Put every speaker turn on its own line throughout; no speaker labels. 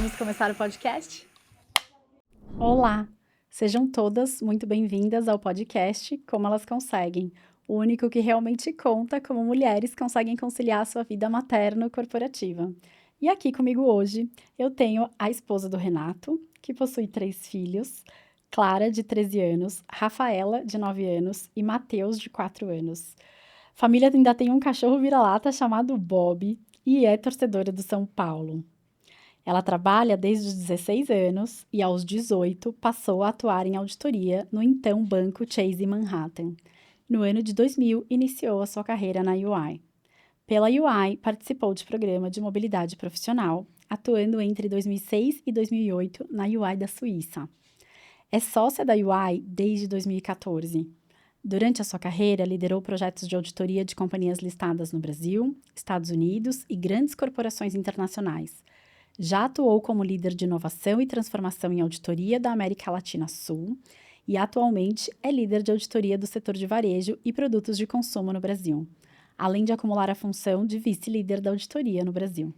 Vamos começar o podcast? Olá! Sejam todas muito bem-vindas ao podcast Como Elas Conseguem, o único que realmente conta como mulheres conseguem conciliar sua vida materno-corporativa. E aqui comigo hoje eu tenho a esposa do Renato, que possui 3 filhos, Clara, de 13 anos, Rafaela, de 9 anos e Matheus, de 4 anos. A família ainda tem um cachorro vira-lata chamado Bob e é torcedora do São Paulo. Ela trabalha desde os 16 anos e, aos 18, passou a atuar em auditoria no então Banco Chase Manhattan. No ano de 2000, iniciou a sua carreira na UI. Pela UI, participou de programa de mobilidade profissional, atuando entre 2006 e 2008 na UI da Suíça. É sócia da UI desde 2014. Durante a sua carreira, liderou projetos de auditoria de companhias listadas no Brasil, Estados Unidos e grandes corporações internacionais. Já atuou como líder de inovação e transformação em auditoria da América Latina Sul e atualmente é líder de auditoria do setor de varejo e produtos de consumo no Brasil, além de acumular a função de vice-líder da auditoria no Brasil.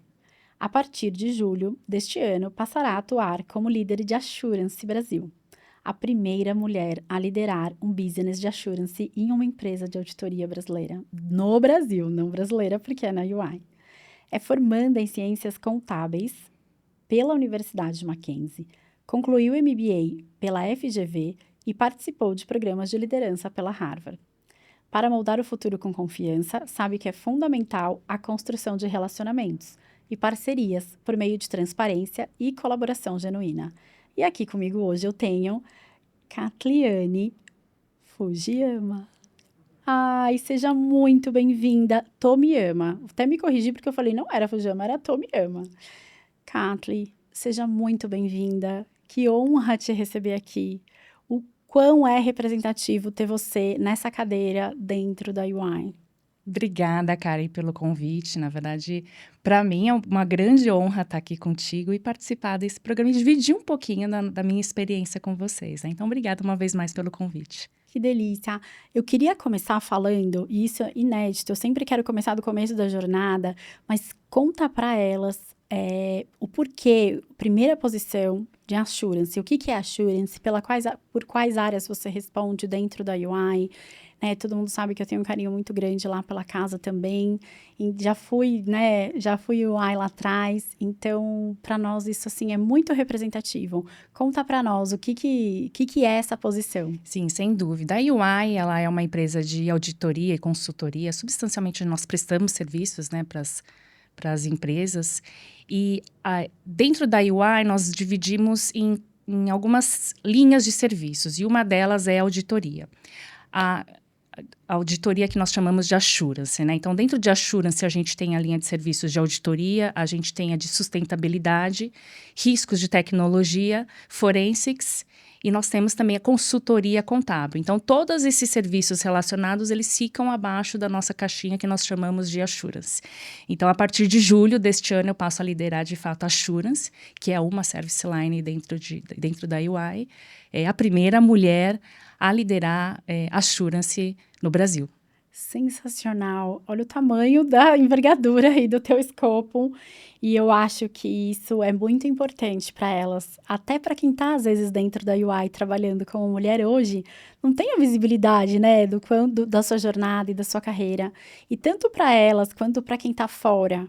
A partir de julho deste ano, passará a atuar como líder de Assurance Brasil, a primeira mulher a liderar um business de assurance em uma empresa de auditoria brasileira. No Brasil, não brasileira porque é na UI. É formanda em Ciências Contábeis pela Universidade Mackenzie, concluiu o MBA pela FGV e participou de programas de liderança pela Harvard. Para moldar o futuro com confiança, sabe que é fundamental a construção de relacionamentos e parcerias por meio de transparência e colaboração genuína. E aqui comigo hoje eu tenho Catliane Fujiyama. Ai, seja muito bem-vinda, Tomiyama. Até me corrigi porque eu falei não era Fujiyama, era Tomiyama. Catli, seja muito bem-vinda. Que honra te receber aqui. O quão é representativo ter você nessa cadeira dentro da UI.
Obrigada, Karen, pelo convite. Na verdade, para mim é uma grande honra estar aqui contigo e participar desse programa e dividir um pouquinho da minha experiência com vocês, né? Então, obrigada uma vez mais pelo convite.
Que delícia! Eu queria começar falando, e isso é inédito, eu sempre quero começar do começo da jornada, mas conta para elas o porquê, primeira posição de assurance, o que é assurance, por quais áreas você responde dentro da UI, né? Todo mundo sabe que eu tenho um carinho muito grande lá pela casa também, e já fui UI lá atrás, então para nós isso assim é muito representativo. Conta para nós o que é essa posição.
Sim, sem dúvida. A UI, ela é uma empresa de auditoria e consultoria. Substancialmente, nós prestamos serviços, né, para as empresas. E dentro da UI, nós dividimos em algumas linhas de serviços. E uma delas é a auditoria. A auditoria que nós chamamos de assurance, né? Então, dentro de assurance, a gente tem a linha de serviços de auditoria, a gente tem a de sustentabilidade, riscos de tecnologia, forensics, e nós temos também a consultoria contábil. Então, todos esses serviços relacionados, eles ficam abaixo da nossa caixinha que nós chamamos de assurance. Então, a partir de julho deste ano, eu passo a liderar, de fato, a assurance, que é uma service line dentro da UI. É a primeira mulher a liderar assurance no Brasil.
Sensacional. Olha o tamanho da envergadura aí do teu escopo. E eu acho que isso é muito importante para elas. Até para quem está, às vezes, dentro da UI, trabalhando como mulher hoje, não tem a visibilidade, né, da sua jornada e da sua carreira. E tanto para elas, quanto para quem está fora.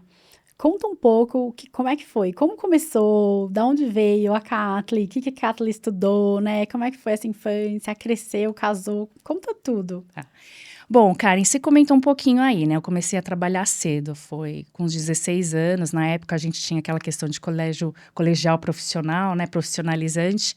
Conta um pouco como é que foi, como começou, da onde veio a Catli, o que a Catli estudou, né? Como é que foi essa infância, cresceu, casou, conta tudo.
Bom, Karen, você comentou um pouquinho aí, né? Eu comecei a trabalhar cedo, foi com uns 16 anos. Na época, a gente tinha aquela questão de colegial profissional, né? Profissionalizante.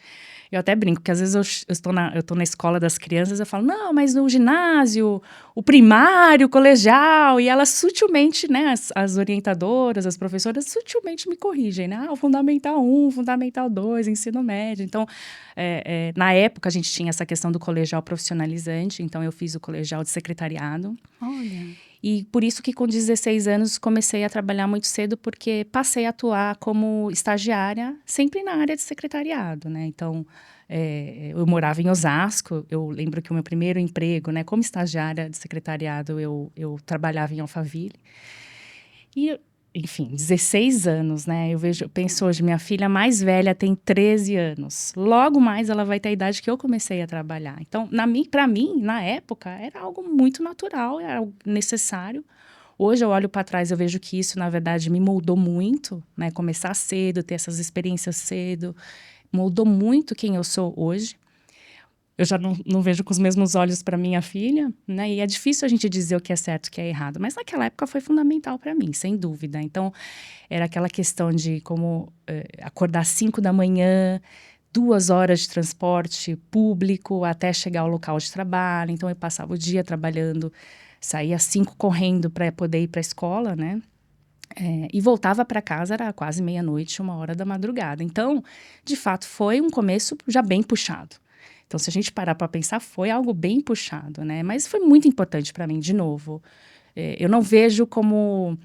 Eu até brinco, que às vezes eu estou na escola das crianças, eu falo, não, mas no ginásio, o primário, o colegial, e elas sutilmente, né, as orientadoras, as professoras, sutilmente me corrigem, né? O Fundamental 1, Fundamental 2, ensino médio. Então, na época, a gente tinha essa questão do colegial profissionalizante, então eu fiz o colegial de secretariado.
Olha.
E por isso que com 16 anos comecei a trabalhar muito cedo, porque passei a atuar como estagiária, sempre na área de secretariado, né? Então, eu morava em Osasco, eu lembro que o meu primeiro emprego, né, como estagiária de secretariado, eu trabalhava em Alphaville. E enfim, 16 anos, né? Eu penso hoje, minha filha mais velha tem 13 anos. Logo mais ela vai ter a idade que eu comecei a trabalhar. Então, para mim, na época, era algo muito natural, era algo necessário. Hoje eu olho para trás, eu vejo que isso, na verdade, me moldou muito, né? Começar cedo, ter essas experiências cedo, moldou muito quem eu sou hoje. Eu já não vejo com os mesmos olhos para minha filha, né? E é difícil a gente dizer o que é certo e o que é errado. Mas naquela época foi fundamental para mim, sem dúvida. Então, era aquela questão de como acordar às 5 da manhã, 2 horas de transporte público até chegar ao local de trabalho. Então, eu passava o dia trabalhando, saía às 5 correndo para poder ir para a escola, né? E voltava para casa, era quase meia-noite, 1 hora da madrugada. Então, de fato, foi um começo já bem puxado. Então, se a gente parar para pensar, foi algo bem puxado, né? Mas foi muito importante para mim, de novo. Eu não vejo como...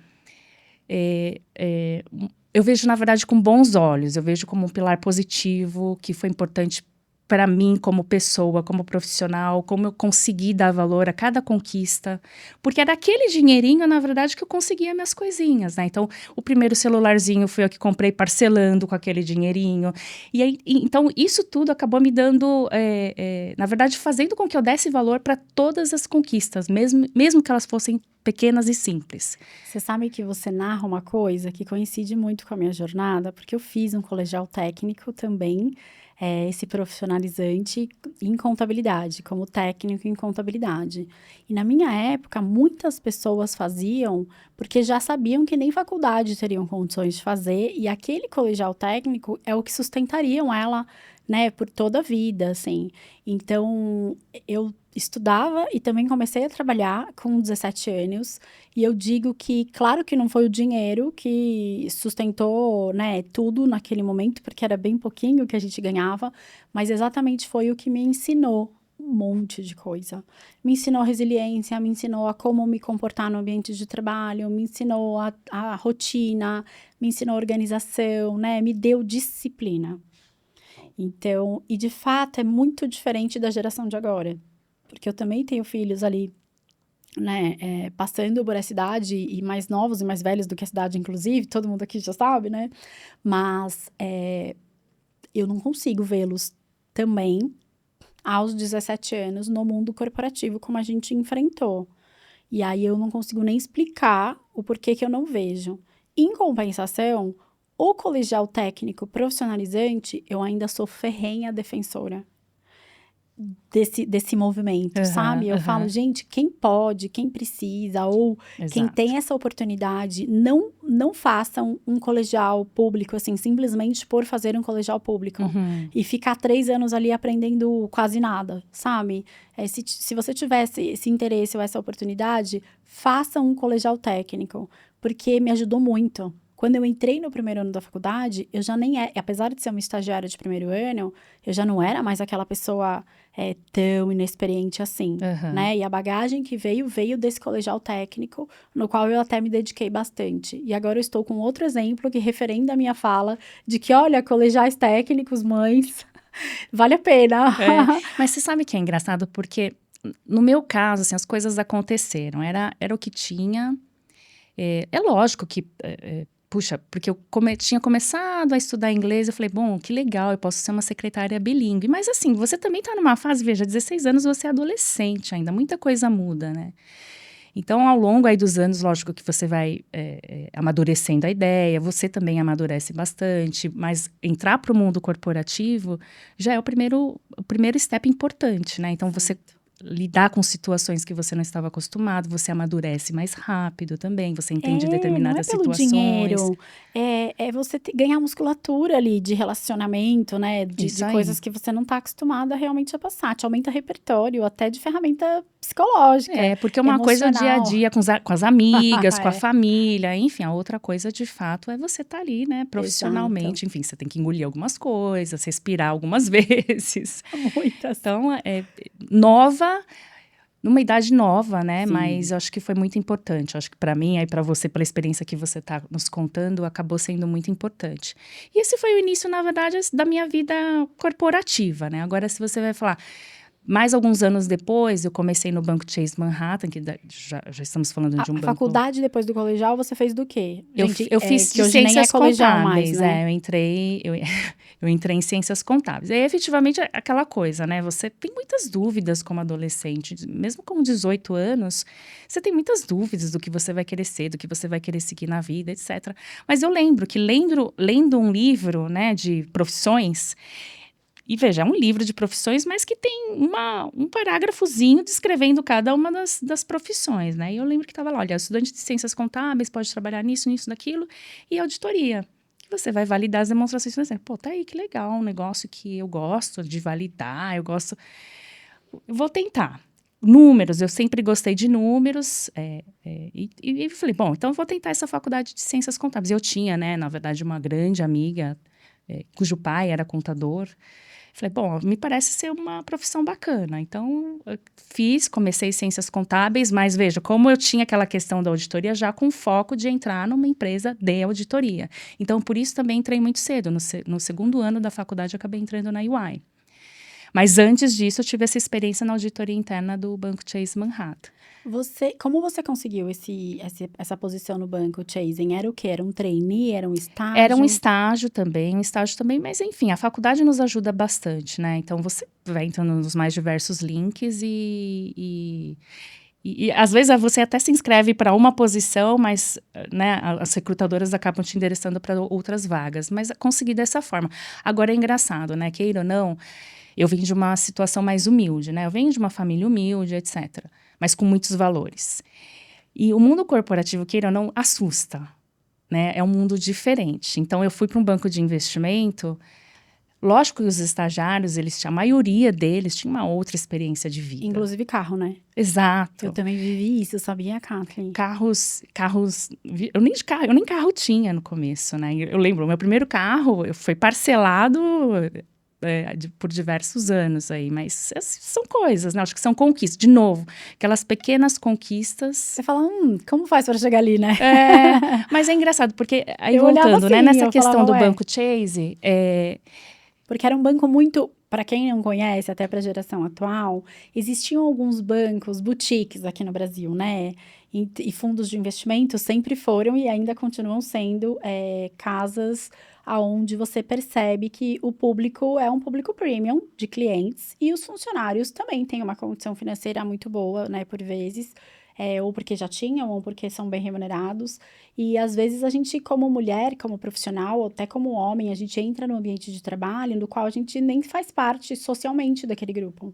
eu vejo, na verdade, com bons olhos. Eu vejo como um pilar positivo, que foi importante para mim como pessoa, como profissional, como eu consegui dar valor a cada conquista. Porque era aquele dinheirinho, na verdade, que eu conseguia minhas coisinhas, né? Então, o primeiro celularzinho foi eu que comprei parcelando com aquele dinheirinho. E aí, então, isso tudo acabou me dando, na verdade, fazendo com que eu desse valor para todas as conquistas, mesmo que elas fossem pequenas e simples.
Você sabe que você narra uma coisa que coincide muito com a minha jornada, porque eu fiz um colegial técnico também, esse profissionalizante em contabilidade, como técnico em contabilidade. E na minha época, muitas pessoas faziam porque já sabiam que nem faculdade teriam condições de fazer, e aquele colegial técnico é o que sustentariam ela, né, por toda a vida, assim. Então, eu estudava e também comecei a trabalhar com 17 anos. E eu digo que, claro que não foi o dinheiro que sustentou, né, tudo naquele momento, porque era bem pouquinho que a gente ganhava, mas exatamente foi o que me ensinou um monte de coisa. Me ensinou resiliência, me ensinou a como me comportar no ambiente de trabalho, me ensinou a rotina, me ensinou organização, né, me deu disciplina. Então, e de fato é muito diferente da geração de agora, porque eu também tenho filhos ali, né, passando por essa idade, e mais novos e mais velhos do que essa idade, inclusive, todo mundo aqui já sabe, né, mas eu não consigo vê-los também aos 17 anos no mundo corporativo como a gente enfrentou. E aí eu não consigo nem explicar o porquê que eu não vejo. Em compensação, o colegial técnico profissionalizante, eu ainda sou ferrenha defensora desse movimento, sabe? Eu falo, gente, quem pode, quem precisa, ou quem tem essa oportunidade, não façam um colegial público, assim, simplesmente por fazer um colegial público. E ficar 3 anos ali aprendendo quase nada, sabe? Se você tivesse esse interesse ou essa oportunidade, faça um colegial técnico, porque me ajudou muito. Quando eu entrei no primeiro ano da faculdade, eu já nem apesar de ser uma estagiária de primeiro ano, eu já não era mais aquela pessoa tão inexperiente assim, né? E a bagagem que veio desse colegial técnico, no qual eu até me dediquei bastante. E agora eu estou com outro exemplo que referenda a minha fala, de que, olha, colegiais técnicos, mães, vale a pena.
Mas você sabe que é engraçado? Porque, no meu caso, assim, as coisas aconteceram. Era o que tinha. É lógico que... puxa, porque eu tinha começado a estudar inglês, eu falei, bom, que legal, eu posso ser uma secretária bilíngue. Mas assim, você também está numa fase, veja, 16 anos, você é adolescente ainda, muita coisa muda, né? Então, ao longo aí dos anos, lógico que você vai amadurecendo a ideia, você também amadurece bastante, mas entrar para o mundo corporativo já é o primeiro step importante, né? Então, você lidar com situações que você não estava acostumado, você amadurece mais rápido também, você entende determinadas situações.
Não é pelo dinheiro, é você ganhar musculatura ali de relacionamento, né? De coisas que você não está acostumada realmente a passar. Te aumenta repertório, até de ferramenta psicológica,
porque uma coisa é o dia a dia com as amigas, com a família, enfim, a outra coisa de fato é você estar ali, né, profissionalmente. Enfim, você tem que engolir algumas coisas, respirar algumas vezes.
Muitas.
Então, nova, numa idade nova, né? Sim. Mas eu acho que foi muito importante. Eu acho que para mim, aí para você, pela experiência que você está nos contando, acabou sendo muito importante. E esse foi o início, na verdade, da minha vida corporativa, né? Agora, se você vai falar Mais alguns anos depois, eu comecei no Banco Chase Manhattan, que já estamos falando de um
A
banco...
faculdade, depois do colegial, você fez do quê? Gente,
Eu fiz
que
de
hoje nem é
ciências
colegial mais,
contábeis,
né?
eu entrei em ciências contábeis. Aí, efetivamente, é aquela coisa, né? Você tem muitas dúvidas como adolescente, mesmo com 18 anos, você tem muitas dúvidas do que você vai querer ser, do que você vai querer seguir na vida, etc. Mas eu lembro que lendo um livro, né, de profissões, e veja, é um livro de profissões, mas que tem um parágrafozinho descrevendo cada uma das profissões, né? E eu lembro que estava lá, olha, estudante de ciências contábeis pode trabalhar nisso, nisso, naquilo, e auditoria. Que você vai validar as demonstrações, por exemplo. Pô, tá aí, que legal, um negócio que eu gosto de validar, eu vou tentar. Números, eu sempre gostei de números, e falei, bom, então eu vou tentar essa faculdade de ciências contábeis. Eu tinha, né, na verdade, uma grande amiga, cujo pai era contador. Falei, bom, me parece ser uma profissão bacana. Então, eu comecei ciências contábeis, mas veja, como eu tinha aquela questão da auditoria já com foco de entrar numa empresa de auditoria. Então, por isso também entrei muito cedo. No segundo ano da faculdade, eu acabei entrando na UI. Mas antes disso, eu tive essa experiência na auditoria interna do Banco Chase Manhattan.
Como você conseguiu essa posição no banco, Chasing? Era o quê? Era um trainee? Era um
Era
estágio?
um estágio também, mas enfim, a faculdade nos ajuda bastante, né? Então, você vai entrando nos mais diversos links e às vezes você até se inscreve para uma posição, mas né, as recrutadoras acabam te endereçando para outras vagas. Mas consegui dessa forma. Agora é engraçado, né? Queira ou não, eu vim de uma situação mais humilde, né? Eu venho de uma família humilde, etc. Mas com muitos valores. E o mundo corporativo, queira ou não, assusta, né? É um mundo diferente. Então, eu fui para um banco de investimento. Lógico que os estagiários, a maioria deles tinha uma outra experiência de vida.
Inclusive carro, né?
Exato.
Eu também vivi isso, sabia, Kathleen?
Carros, eu nem carro tinha no começo, né? Eu lembro, o meu primeiro carro foi parcelado por diversos anos aí, mas são coisas, né? Acho que são conquistas. De novo, aquelas pequenas conquistas.
Você fala, como faz para chegar ali, né?
Mas é engraçado, porque aí
Eu olhava
voltando, né?
assim,
Nessa
eu
questão
falava,
do
ué.
Banco Chase,
Porque era um banco muito, para quem não conhece, até para a geração atual, existiam alguns bancos, boutiques aqui no Brasil, né? E fundos de investimento sempre foram e ainda continuam sendo casas aonde você percebe que o público é um público premium de clientes e os funcionários também têm uma condição financeira muito boa, né, por vezes, ou porque já tinham, ou porque são bem remunerados. E às vezes a gente, como mulher, como profissional, ou até como homem, a gente entra no ambiente de trabalho no qual a gente nem faz parte socialmente daquele grupo.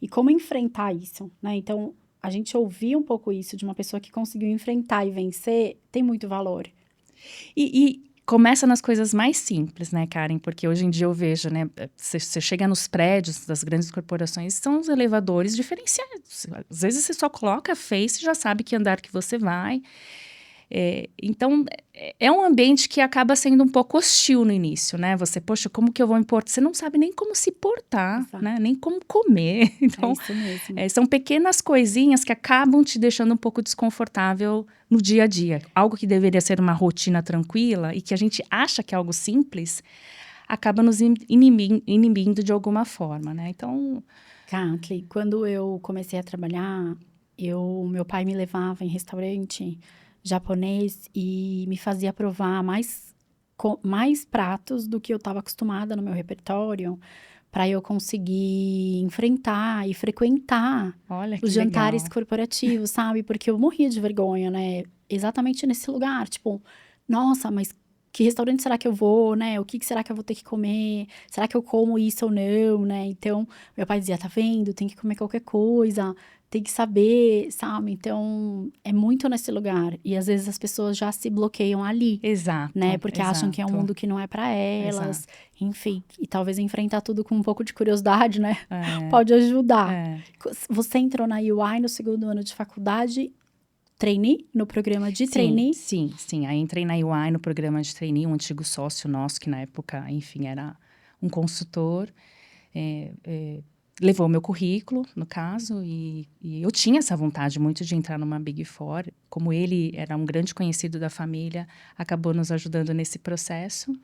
E como enfrentar isso, né? Então, a gente ouvir um pouco isso de uma pessoa que conseguiu enfrentar e vencer tem muito valor.
E começa nas coisas mais simples, né, Karen? Porque hoje em dia eu vejo, né? Você chega nos prédios das grandes corporações, são os elevadores diferenciados. Às vezes você só coloca a face e já sabe que andar que você vai. Então, é um ambiente que acaba sendo um pouco hostil no início, né? Você, poxa, como que eu vou me portar? Você não sabe nem como se portar,
Exato.
né? Nem como comer. Então,
É isso mesmo.
são pequenas coisinhas que acabam te deixando um pouco desconfortável no dia a dia. Algo que deveria ser uma rotina tranquila e que a gente acha que é algo simples, acaba nos inibindo de alguma forma, né? Então...
Kathleen, quando eu comecei a trabalhar, meu pai me levava em restaurante japonês e me fazia provar mais pratos do que eu estava acostumada no meu repertório, para eu conseguir enfrentar e frequentar
Olha que
os jantares
legal.
corporativos, sabe? Porque eu morria de vergonha, né? Exatamente nesse lugar, tipo, nossa, mas que restaurante será que eu vou, né? O que será que eu vou ter que comer? Será que eu como isso ou não, né? Então, meu pai dizia, tá vendo? Tem que comer qualquer coisa, tem que saber, sabe? Então, é muito nesse lugar. E às vezes as pessoas já se bloqueiam ali, né?
Exato,
Porque acham que é um
exato.
mundo que não é para elas,
Exato.
enfim. E talvez enfrentar tudo com um pouco de curiosidade, né?
É,
Pode ajudar.
é.
Você entrou na UI no segundo ano de faculdade, trainee, no programa de
Sim,
trainee.
sim, sim. Aí entrei na UI no programa de trainee, um antigo sócio nosso, que na época, enfim, era um consultor, levou meu currículo, no caso, e eu tinha essa vontade muito de entrar numa Big Four. Como ele era um grande conhecido da família, acabou nos ajudando nesse processo.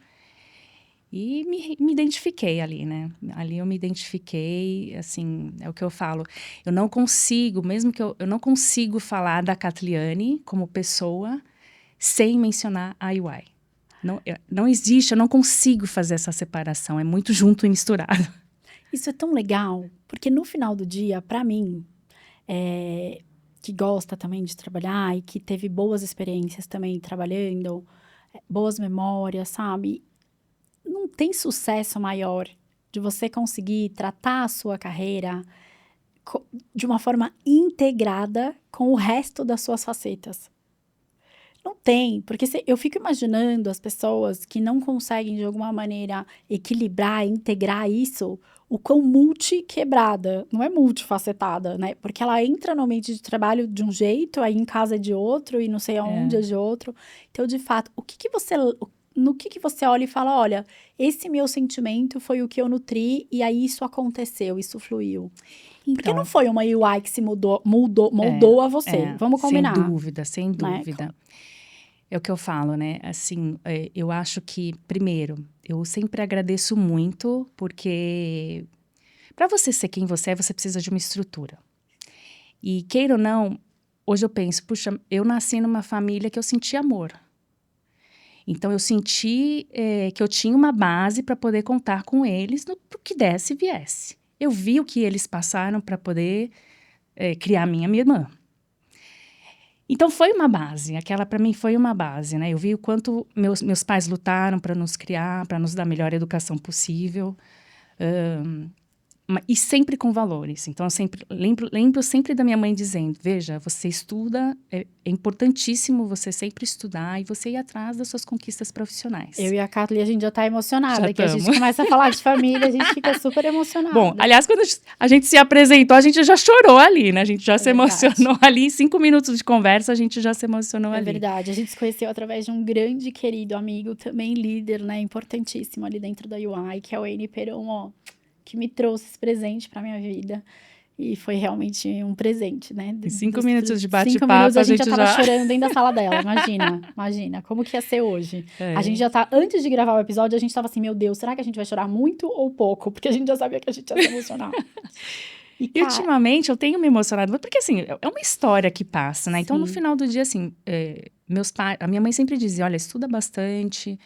E me identifiquei ali, né? Ali eu me identifiquei, assim, é o que eu falo. Eu não consigo, mesmo que eu não consigo falar da Catliane como pessoa sem mencionar a UI. Não existe, eu não consigo fazer essa separação. É muito junto e misturado.
Isso é tão legal, porque no final do dia, para mim, que gosta também de trabalhar e que teve boas experiências também trabalhando, boas memórias, sabe? Não tem sucesso maior de você conseguir tratar a sua carreira de uma forma integrada com o resto das suas facetas. Não tem, porque eu fico imaginando as pessoas que não conseguem, de alguma maneira, equilibrar, integrar isso, o quão multi-quebrada, não é multifacetada, né? Porque ela entra no ambiente de trabalho de um jeito, aí em casa é de outro, e não sei aonde é de outro. Então, de fato, no que você olha e fala, olha, esse meu sentimento foi o que eu nutri, e aí isso aconteceu, isso fluiu. Porque não
Então,
foi uma UI que se moldou a você, vamos
sem
combinar,
dúvida, sem
né?
dúvida. É o que eu falo, né? Assim, eu acho que, primeiro, eu sempre agradeço muito, porque para você ser quem você é, você precisa de uma estrutura. E queira ou não, hoje eu penso, puxa, eu nasci numa família que eu senti amor. Então, eu senti que eu tinha uma base para poder contar com eles no que desse e viesse. Eu vi o que eles passaram para poder criar minha irmã. Então, foi uma base, aquela para mim foi uma base, né? Eu vi o quanto meus pais lutaram para nos criar, para nos dar a melhor educação possível. E sempre com valores. Então, eu sempre lembro sempre da minha mãe dizendo, veja, você estuda, é importantíssimo você sempre estudar e você ir atrás das suas conquistas profissionais.
Eu e a Kathleen, a gente já tá emocionada,
Já
que a gente
tamo.
começa a falar de família, a gente fica super emocionada.
Bom, aliás, quando a gente se apresentou, a gente já chorou ali, né? A gente já se
verdade.
emocionou ali. Em 5 minutos de conversa, a gente já se emocionou
É
ali.
verdade, a gente se conheceu através de um grande e querido amigo, também líder, né, importantíssimo ali dentro da UI, que é o Eni Peron, ó, que me trouxe esse presente pra minha vida. E foi realmente um presente, né?
Em 5 minutos de
5 minutos
bate-papo,
a
a
gente já
gente
tava
já...
chorando dentro da sala dela, imagina, como que ia ser hoje.
É.
A gente já tá, antes de gravar o episódio, a gente tava assim, meu Deus, será que a gente vai chorar muito ou pouco? Porque a gente já sabia que a gente ia se emocionar. E,
E ultimamente eu tenho me emocionado, porque assim, é uma história que passa, né? Então, no
sim.
final do dia, assim, meus pais, a minha mãe sempre dizia, olha, estuda bastante,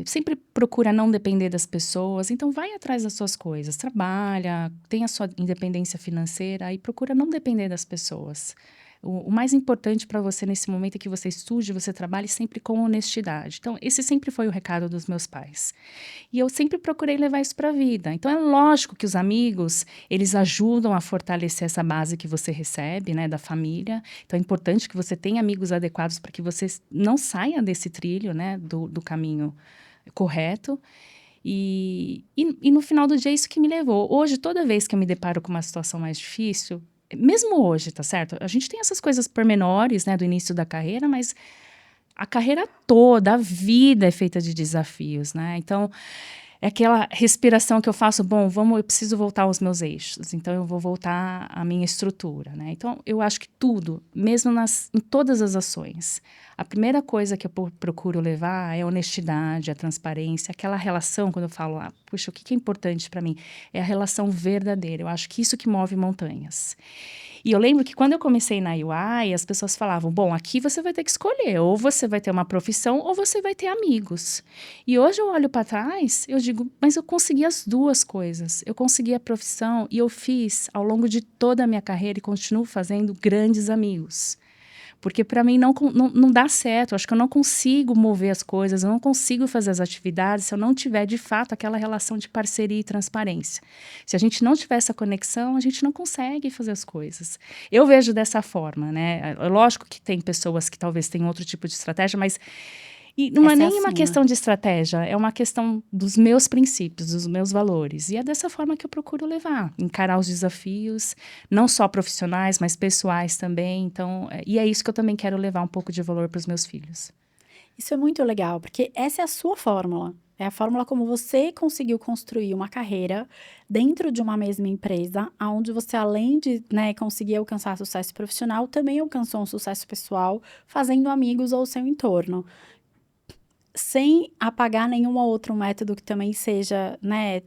sempre procura não depender das pessoas, então vai atrás das suas coisas, trabalha, tem a sua independência financeira e procura não depender das pessoas. O mais importante para você nesse momento é que você estude, você trabalhe sempre com honestidade. Então, esse sempre foi o recado dos meus pais. E eu sempre procurei levar isso para a vida. Então, é lógico que os amigos, eles ajudam a fortalecer essa base que você recebe, né, da família. Então, é importante que você tenha amigos adequados para que você não saia desse trilho, né, do caminho correto. E no final do dia, é isso que me levou. Hoje, toda vez que eu me deparo com uma situação mais difícil, mesmo hoje, tá certo? A gente tem essas coisas pormenores, né, do início da carreira, mas a carreira toda, a vida é feita de desafios, né? Então, é aquela respiração que eu faço, bom, eu preciso voltar aos meus eixos, então eu vou voltar à minha estrutura, né? Então, eu acho que tudo, mesmo em todas as ações, a primeira coisa que eu procuro levar é a honestidade, a transparência, aquela relação, quando eu falo, puxa, o que é importante para mim? É a relação verdadeira, eu acho que isso que move montanhas. E eu lembro que quando eu comecei na UI, as pessoas falavam, bom, aqui você vai ter que escolher, ou você vai ter uma profissão, ou você vai ter amigos. E hoje eu olho para trás, eu digo, mas eu consegui as duas coisas. Eu consegui a profissão e eu fiz, ao longo de toda a minha carreira, e continuo fazendo grandes amigos. Porque para mim não dá certo, eu acho que eu não consigo mover as coisas, eu não consigo fazer as atividades se eu não tiver, de fato, aquela relação de parceria e transparência. Se a gente não tiver essa conexão, a gente não consegue fazer as coisas. Eu vejo dessa forma, né? É lógico que tem pessoas que talvez tenham outro tipo de estratégia, mas e não é nem uma questão de estratégia, é uma questão dos meus princípios, dos meus valores. E é dessa forma que eu procuro levar, encarar os desafios, não só profissionais, mas pessoais também. Então, e é isso que eu também quero levar um pouco de valor para os meus filhos.
Isso é muito legal, porque essa é a sua fórmula. É a fórmula como você conseguiu construir uma carreira dentro de uma mesma empresa, onde você, além de, né, conseguir alcançar sucesso profissional, também alcançou um sucesso pessoal, fazendo amigos ao seu entorno. sem apagar nenhum outro método que também seja, né,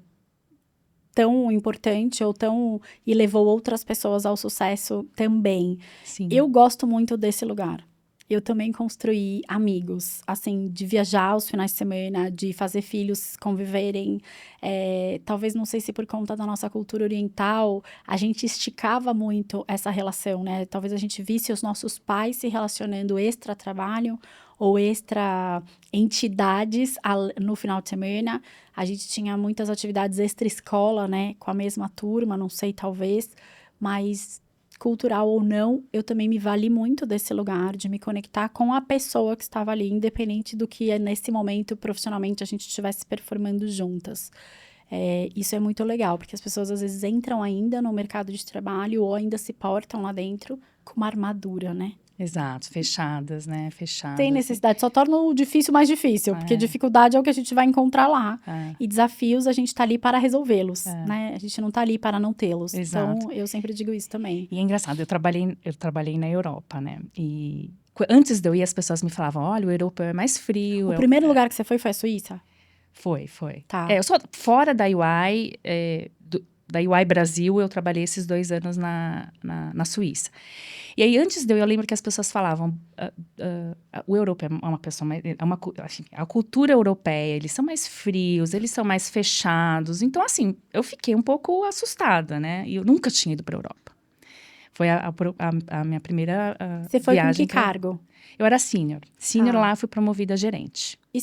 tão importante ou tão e levou outras pessoas ao sucesso também.
Sim.
Eu gosto muito desse lugar. Eu também construí amigos, assim, de viajar aos finais de semana, de fazer filhos conviverem. Talvez, não sei se por conta da nossa cultura oriental, a gente esticava muito essa relação, né? Talvez a gente visse os nossos pais se relacionando extra-trabalho ou extra-entidades no final de semana. A gente tinha muitas atividades extra-escola, né? Com a mesma turma, não sei, talvez, mas cultural ou não, eu também me vali muito desse lugar, de me conectar com a pessoa que estava ali, independente do que nesse momento, profissionalmente, a gente estivesse performando juntas. Isso é muito legal, porque as pessoas às vezes entram ainda no mercado de trabalho ou ainda se portam lá dentro com uma armadura, né?
Exato, fechadas, né?
Tem
Fechadas.
necessidade, só torna o difícil mais difícil, porque dificuldade é o que a gente vai encontrar lá. E desafios a gente tá ali para resolvê-los, né? A gente não tá ali para não tê-los.
Exato.
Então, eu sempre digo isso também.
E é engraçado, eu trabalhei na Europa, né? E antes de eu ir, as pessoas me falavam, olha, o europeu é mais frio.
O primeiro lugar que você foi a Suíça?
Foi.
Tá.
Eu sou fora da UI, da UI Brasil, eu trabalhei esses 2 anos na Suíça. E aí, antes de eu lembro que as pessoas falavam, o europeu é uma pessoa mais, assim, a cultura europeia, eles são mais frios, eles são mais fechados. Então, assim, eu fiquei um pouco assustada, né? E eu nunca tinha ido para a Europa. Foi a minha primeira
Você foi
viagem.
com que cargo?
Eu era sênior. Sênior lá, fui promovida a gerente.
E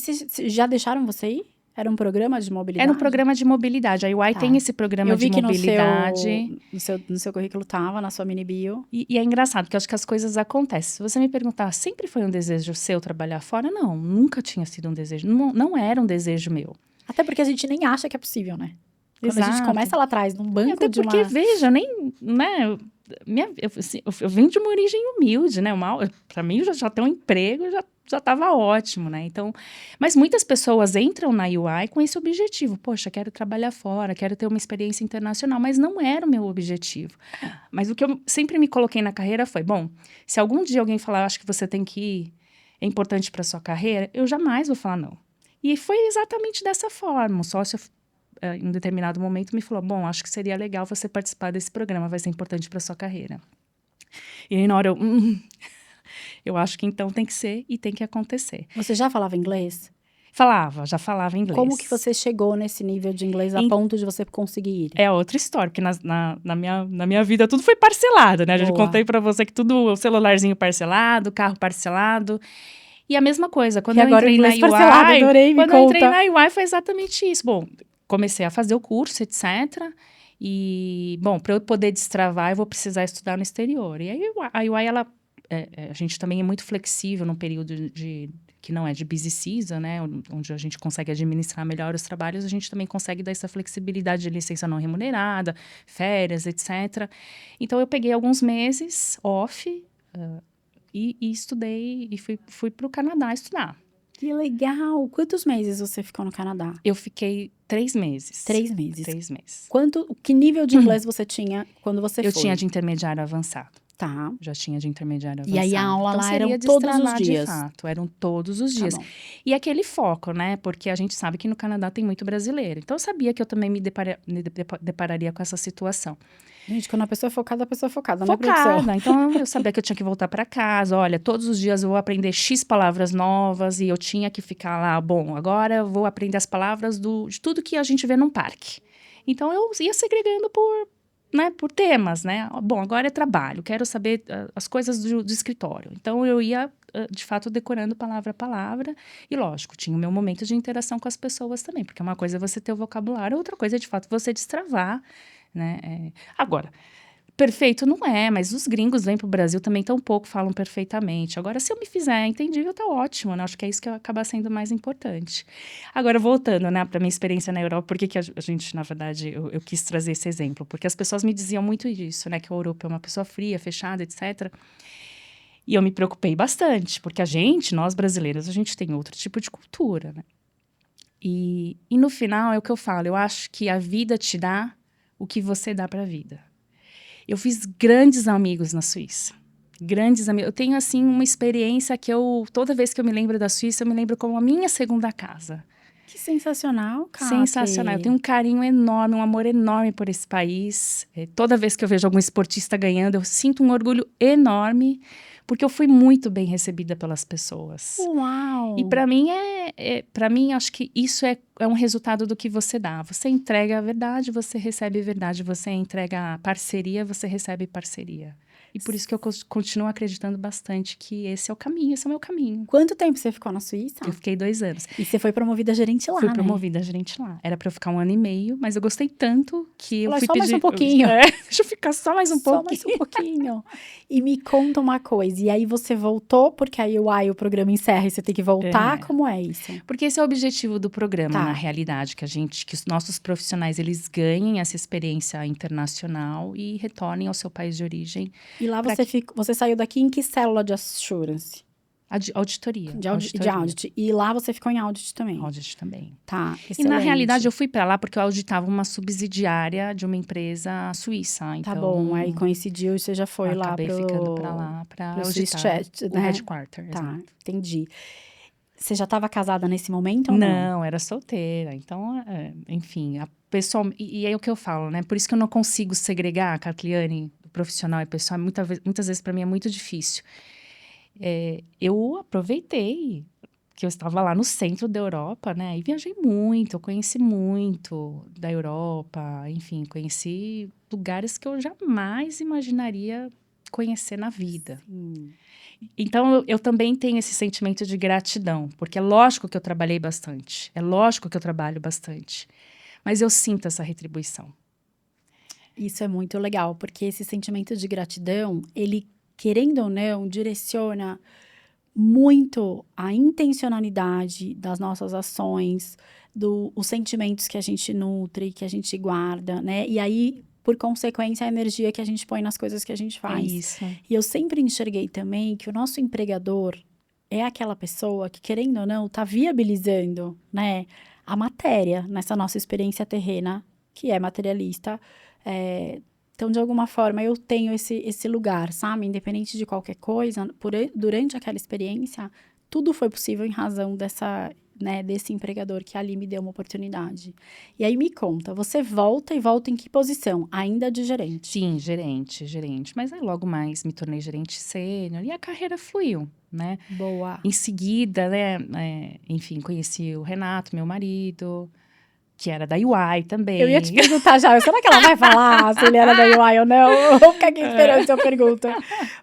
já deixaram você ir? Era um programa de mobilidade?
Era um programa de mobilidade. A UI tem esse programa de mobilidade.
Eu vi que no seu currículo estava, na sua mini bio.
E é engraçado, porque eu acho que as coisas acontecem. Se você me perguntar, sempre foi um desejo seu trabalhar fora? Não, nunca tinha sido um desejo. Não era um desejo meu.
Até porque a gente nem acha que é possível, né? Quando
Exato.
a gente começa lá atrás, num banco
até
de
porque, veja, nem... Né, eu venho de uma origem humilde, né? Para mim, já ter um emprego já estava ótimo, né? Então, mas muitas pessoas entram na UI com esse objetivo. Poxa, quero trabalhar fora, quero ter uma experiência internacional, mas não era o meu objetivo. Mas o que eu sempre me coloquei na carreira foi, bom, se algum dia alguém falar, acho que você tem que ir, é importante para sua carreira, eu jamais vou falar não. E foi exatamente dessa forma. O sócio, em um determinado momento, me falou, bom, acho que seria legal você participar desse programa, vai ser importante para sua carreira. E aí, na hora, eu acho que então tem que ser e tem que acontecer.
Você já falava inglês?
Já falava inglês.
Como que você chegou nesse nível de inglês a ponto de você conseguir ir?
É outra história, porque na minha vida tudo foi parcelado, né? Já contei pra você que tudo, o celularzinho parcelado, carro parcelado. E a mesma coisa, quando eu entrei na UI, quando eu entrei na UI foi exatamente isso. Bom, comecei a fazer o curso, etc. E, bom, para eu poder destravar, eu vou precisar estudar no exterior. E aí a UI, a gente também é muito flexível num período que não é de busy season, né? Onde a gente consegue administrar melhor os trabalhos, a gente também consegue dar essa flexibilidade de licença não remunerada, férias, etc. Então, eu peguei alguns meses off e estudei e fui para o Canadá estudar.
Que legal! Quantos meses você ficou no Canadá?
Eu fiquei 3 meses.
3 meses?
3 meses.
Que nível de inglês você tinha quando você foi?
Eu tinha de intermediário avançado.
Tá.
Já tinha de intermediário avançado.
E aí a aula
então,
lá eram todos os dias?
De fato, eram todos os dias.
Tá bom.
E aquele foco, né? Porque a gente sabe que no Canadá tem muito brasileiro. Então, eu sabia que eu também me depararia com essa situação.
Gente, quando a pessoa é focada,
Focada.
né, produção?
Então, eu sabia que eu tinha que voltar para casa. Olha, todos os dias eu vou aprender X palavras novas e eu tinha que ficar lá. Bom, agora eu vou aprender as palavras de tudo que a gente vê num parque. Então, eu ia segregando por temas, né? Bom, agora é trabalho, quero saber as coisas do escritório. Então, eu ia, de fato, decorando palavra a palavra. E, lógico, tinha o meu momento de interação com as pessoas também. Porque uma coisa é você ter o vocabulário, outra coisa é, de fato, você destravar, né? Agora, perfeito não é, mas os gringos vêm para o Brasil também tão pouco falam perfeitamente. Agora, se eu me fizer entendível, tá ótimo, né? Acho que é isso que acaba sendo mais importante. Agora, voltando, né, para minha experiência na Europa, por que a gente, na verdade, eu quis trazer esse exemplo? Porque as pessoas me diziam muito isso, né? Que a Europa é uma pessoa fria, fechada, etc. E eu me preocupei bastante, porque nós brasileiros, a gente tem outro tipo de cultura, né? E no final, é o que eu falo, eu acho que a vida te dá o que você dá para a vida. Eu fiz grandes amigos na Suíça. Grandes amigos. Eu tenho, assim, uma experiência que toda vez que eu me lembro da Suíça, eu me lembro como a minha segunda casa.
Que sensacional, Kati.
Sensacional. Eu tenho um carinho enorme, um amor enorme por esse país. Toda vez que eu vejo algum esportista ganhando, eu sinto um orgulho enorme, porque eu fui muito bem recebida pelas pessoas.
Uau!
E para mim, para mim, acho que isso é um resultado do que você dá. Você entrega a verdade, você recebe verdade. Você entrega a parceria, você recebe parceria. E por isso que eu continuo acreditando bastante que esse é o caminho, esse é o meu caminho.
Quanto tempo você ficou na Suíça?
Eu fiquei 2 anos.
E você foi promovida a gerente lá,
Fui
né?
promovida a gerente lá. Era para eu ficar 1 ano e meio, mas eu gostei tanto que eu fui
só
pedir...
mais um pouquinho.
Deixa eu ficar só mais um
Só
pouquinho.
mais um pouquinho. E me conta uma coisa. E aí você voltou, porque aí o programa encerra e você tem que voltar? Como é isso?
Porque esse é o objetivo do programa,
Tá.
na realidade, que os nossos profissionais, eles ganhem essa experiência internacional e retornem ao seu país de origem.
E lá você saiu daqui em que célula de assurance?
Auditoria.
De audit. E lá você ficou em audit também?
Audit também.
Tá, excelente.
E na realidade eu fui para lá porque eu auditava uma subsidiária de uma empresa suíça. Então,
tá bom, aí coincidiu e você já foi lá
acabei ficando para lá para auditar o headquarter.
Tá,
exato.
entendi. Você já estava casada nesse momento ou não?
Não, era solteira. Então, enfim, a pessoa... E é o que eu falo, né? Por isso que eu não consigo segregar, Catliane, o profissional e pessoal. Muitas vezes para mim é muito difícil. Eu aproveitei que eu estava lá no centro da Europa, né? E viajei muito, eu conheci muito da Europa. Enfim, conheci lugares que eu jamais imaginaria conhecer na vida.
Sim.
Então, eu também tenho esse sentimento de gratidão, porque é lógico que eu trabalhei bastante, é lógico que eu trabalho bastante, mas eu sinto essa retribuição.
Isso é muito legal, porque esse sentimento de gratidão, ele, querendo ou não, direciona muito a intencionalidade das nossas ações, os sentimentos que a gente nutre, que a gente guarda, né? E aí, por consequência, a energia que a gente põe nas coisas que a gente faz.
É isso.
E eu sempre enxerguei também que o nosso empregador é aquela pessoa que, querendo ou não, está viabilizando, né, a matéria nessa nossa experiência terrena, que é materialista. Então, de alguma forma, eu tenho esse lugar, sabe? Independente de qualquer coisa, durante aquela experiência, tudo foi possível em razão desse empregador que ali me deu uma oportunidade. E aí, me conta, você volta em que posição? Ainda de gerente?
Sim, gerente. Mas aí logo mais me tornei gerente sênior e a carreira fluiu, né?
Boa.
Em seguida, né, enfim, conheci o Renato, meu marido, que era da UI também.
Eu ia te perguntar já, será que ela vai falar se ele era da UI ou não? Eu vou ficar aqui esperando a sua pergunta.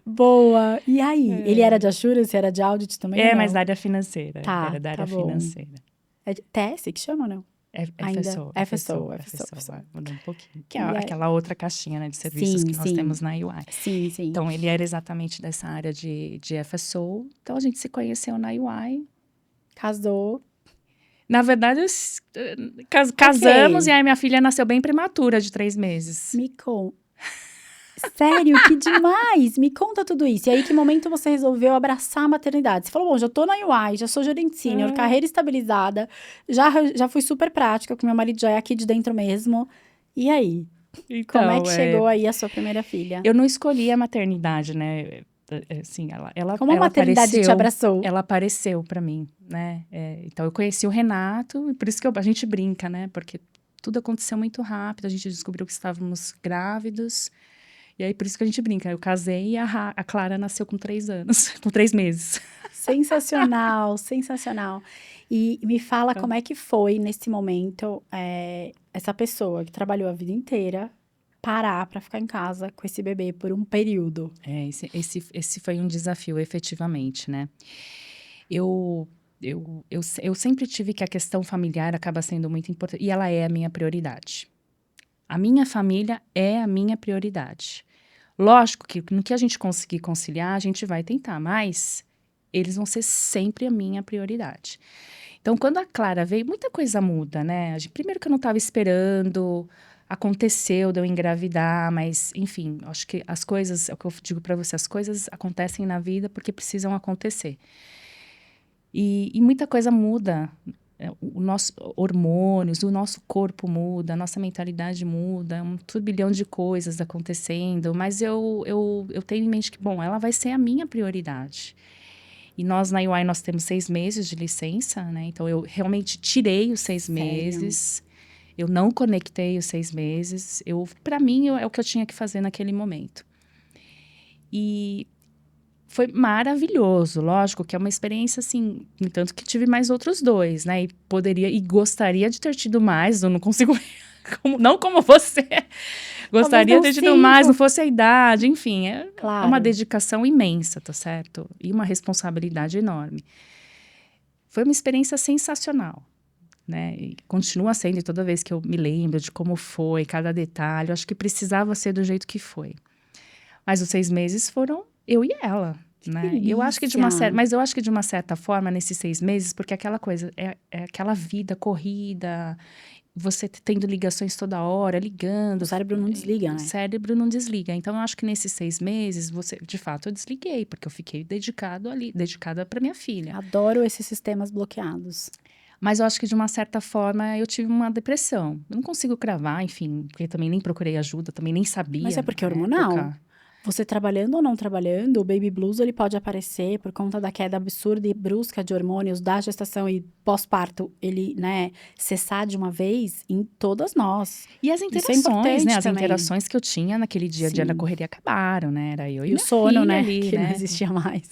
Boa. E aí? Ele era de assurance, era de audit também?
Mas da área financeira.
Tá,
era da área
bom.
financeira.
É TS que chama ou não? FSO.
Mudou um pouquinho. Que é aquela outra caixinha, né, de serviços que nós temos na UI.
Sim.
Então, ele era exatamente dessa área de FSO. Então, a gente se conheceu na UI.
Casou.
Na verdade, casamos e aí minha filha nasceu bem prematura, de 3 meses.
Sério, que demais! Me conta tudo isso. E aí, que momento você resolveu abraçar a maternidade? Você falou, bom, já tô na UI, já sou gerente sênior, carreira estabilizada, já fui super prática, que meu marido já é aqui de dentro mesmo. E aí?
Então,
como é que chegou aí a sua primeira filha?
Eu não escolhi a maternidade, né? Assim,
Como a maternidade te abraçou?
Ela apareceu para mim, né? Então, eu conheci o Renato, e por isso que a gente brinca, né? Porque tudo aconteceu muito rápido, a gente descobriu que estávamos grávidos. E aí, por isso que a gente brinca. Eu casei e a Clara nasceu com 3 anos, com 3 meses.
Sensacional. E me fala como é que foi, nesse momento, essa pessoa que trabalhou a vida inteira parar para ficar em casa com esse bebê por um período.
Esse foi um desafio, efetivamente, né? Eu sempre tive que a questão familiar acaba sendo muito importante. E ela é a minha prioridade. A minha família é a minha prioridade. Lógico que no que a gente conseguir conciliar, a gente vai tentar, mas eles vão ser sempre a minha prioridade. Então, quando a Clara veio, muita coisa muda, né? Primeiro que eu não estava esperando, aconteceu de eu engravidar, mas, enfim, acho que as coisas, é o que eu digo para você, as coisas acontecem na vida porque precisam acontecer. E muita coisa muda o nosso hormônios, o nosso corpo muda, a nossa mentalidade muda, é um turbilhão de coisas acontecendo, mas eu tenho em mente que, bom, ela vai ser a minha prioridade. E nós, na UI, nós temos 6 meses de licença, né? Então, eu realmente tirei os 6
Sério?
meses. Eu não conectei os 6 meses. Para mim, é o que eu tinha que fazer naquele momento. E foi maravilhoso. Lógico que é uma experiência, assim, no tanto que tive mais outros 2, né? E poderia, e gostaria de ter tido mais. Eu não consigo, não como você. Gostaria de ter tido mais, não fosse a idade, enfim. É uma dedicação imensa, tá certo? E uma responsabilidade enorme. Foi uma experiência sensacional, né? E continua sendo, e toda vez que eu me lembro de como foi, cada detalhe, eu acho que precisava ser do jeito que foi. Mas os 6 meses foram eu e ela, né? Eu acho que mas eu acho que de uma certa forma, nesses 6 meses, porque aquela coisa, é aquela vida corrida, você tendo ligações toda hora, ligando.
O cérebro não desliga, né?
O cérebro não desliga. Então, eu acho que nesses 6 meses, de fato, eu desliguei, porque eu fiquei dedicada para minha filha.
Adoro esses sistemas bloqueados.
Mas eu acho que, de uma certa forma, eu tive uma depressão. Eu não consigo cravar, enfim, porque eu também nem procurei ajuda, também nem sabia.
Mas é porque é hormonal. Você trabalhando ou não trabalhando, o baby blues ele pode aparecer por conta da queda absurda e brusca de hormônios da gestação e pós-parto, ele, né, cessar de uma vez em todas nós.
E as interações, né? As interações que eu tinha naquele dia da correria acabaram, né? Era eu e minha
sono,
filha
né?
ali,
que
né?
não existia mais.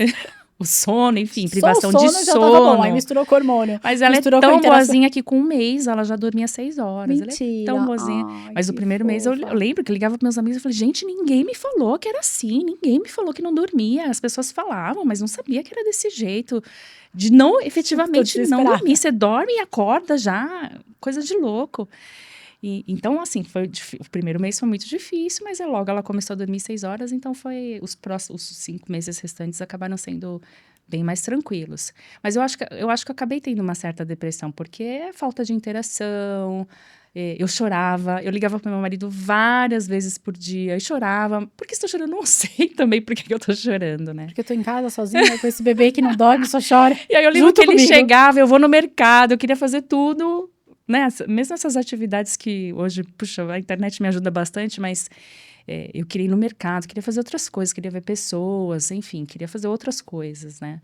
O sono, enfim, privação de sono.
Já tava bom, aí misturou com hormônio.
Mas ela
misturou
é tão boazinha que com 1 mês ela já dormia 6 horas.
Mentira.
Ela é tão boazinha. Mas o primeiro mês eu lembro que eu ligava para meus amigos e falei, gente, ninguém me falou que era assim, ninguém me falou que não dormia. As pessoas falavam, mas não sabia que era desse jeito. De não, efetivamente, não dormir. Você dorme e acorda já, coisa de louco. Então, assim, o primeiro mês foi muito difícil, mas logo ela começou a dormir 6 horas, então os 5 meses restantes acabaram sendo bem mais tranquilos. Mas eu acho que eu acabei tendo uma certa depressão, porque é falta de interação. Eu chorava, eu ligava para meu marido várias vezes por dia e chorava. Por que você tá chorando? Não sei também por que eu tô chorando, né?
Porque eu tô em casa sozinha com esse bebê que não dorme, só chora.
E aí eu lembro que ele chegava, eu vou no mercado, eu queria fazer tudo, né? Mesmo essas atividades que hoje, puxa, a internet me ajuda bastante, mas eu queria ir no mercado, queria fazer outras coisas, queria ver pessoas, enfim, queria fazer outras coisas, né?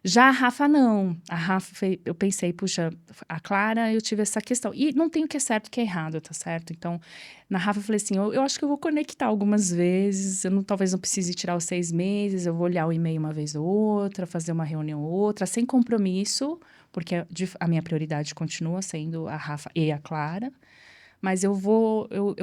Já a Rafa, não. A Rafa, eu pensei, puxa, a Clara, eu tive essa questão. E não tem o que é certo e o que é errado, tá certo? Então, na Rafa, eu falei assim, eu acho que eu vou conectar algumas vezes, talvez não precise tirar os 6 meses, eu vou olhar o e-mail uma vez ou outra, fazer uma reunião ou outra, sem compromisso, porque a minha prioridade continua sendo a Rafa e a Clara. Mas eu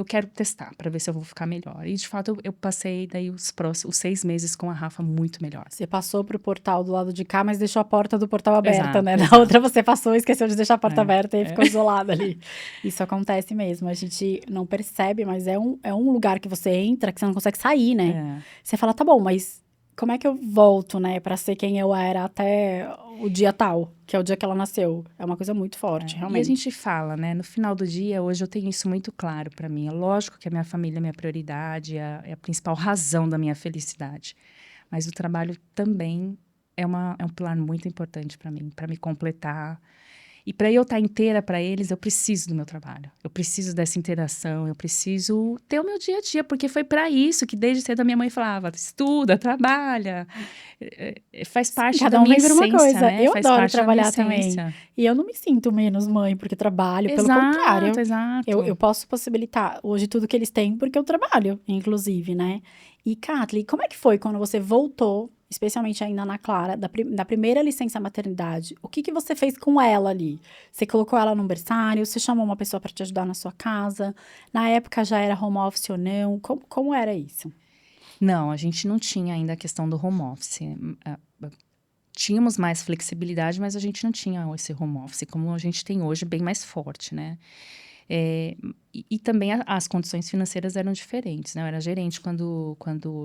quero testar para ver se eu vou ficar melhor. E, de fato, eu passei daí os 6 meses com a Rafa muito melhor.
Você passou pro portal do lado de cá, mas deixou a porta do portal aberta,
exato,
né?
Exato.
Na outra você passou e esqueceu de deixar a porta aberta e ficou isolada ali. Isso acontece mesmo. A gente não percebe, mas é um lugar que você entra que você não consegue sair, né? Você fala, tá bom, mas como é que eu volto, né? Pra ser quem eu era até o dia tal, que é o dia que ela nasceu. É uma coisa muito forte, realmente.
E a gente fala, né? No final do dia, hoje eu tenho isso muito claro para mim. É lógico que a minha família é minha prioridade, é a principal razão da minha felicidade. Mas o trabalho também é um pilar muito importante para mim, para me completar. E para eu estar inteira para eles, eu preciso do meu trabalho. Eu preciso dessa interação, eu preciso ter o meu dia a dia, porque foi para isso que desde cedo a minha mãe falava, estuda, trabalha, faz parte da minha essência,
uma coisa.
né?
Eu
Faz
adoro
parte
trabalhar também. E eu não me sinto menos mãe porque trabalho, pelo contrário.
Exato.
Eu posso possibilitar hoje tudo que eles têm porque eu trabalho, inclusive, né? E, Kathleen, como é que foi quando você voltou, especialmente ainda na Clara, da primeira licença maternidade? O que você fez com ela ali? Você colocou ela num berçário? Você chamou uma pessoa para te ajudar na sua casa? Na época já era home office ou não? Como era isso?
Não, a gente não tinha ainda a questão do home office. Tínhamos mais flexibilidade, mas a gente não tinha esse home office como a gente tem hoje, bem mais forte, né? E também as condições financeiras eram diferentes, né? Eu era gerente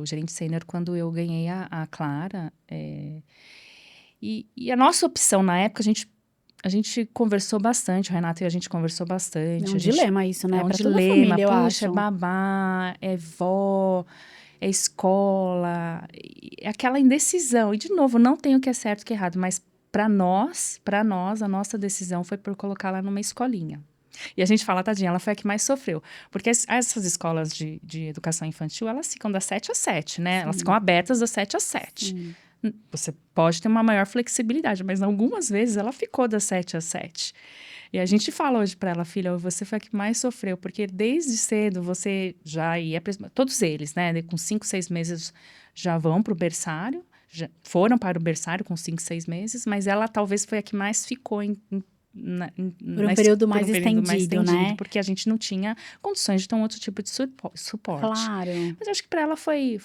gerente sênior quando eu ganhei a Clara. E a nossa opção na época, a gente conversou bastante, o Renato e a gente conversou bastante.
É um dilema isso, né?
É um
pra
dilema,
toda a família, eu
puxa,
acho.
É babá, é vó, é escola, é aquela indecisão. E, de novo, não tem o que é certo e o que é errado, mas para nós, a nossa decisão foi por colocá-la numa escolinha. E a gente fala, tadinha, ela foi a que mais sofreu. Porque essas escolas de educação infantil, elas ficam das 7 às 7, né? Elas ficam abertas das 7 às 7.
Sim.
Você pode ter uma maior flexibilidade, mas algumas vezes ela ficou das 7 às 7. E a gente fala hoje para ela, filha, você foi a que mais sofreu, porque desde cedo você já ia... Todos eles, né? Com 5, 6 meses já vão para o berçário, já foram para o berçário com 5, 6 meses, mas ela talvez foi a que mais ficou
Por um período mais estendido, né?
Porque a gente não tinha condições de ter um outro tipo de suporte.
Claro.
Mas eu acho que para ela foi,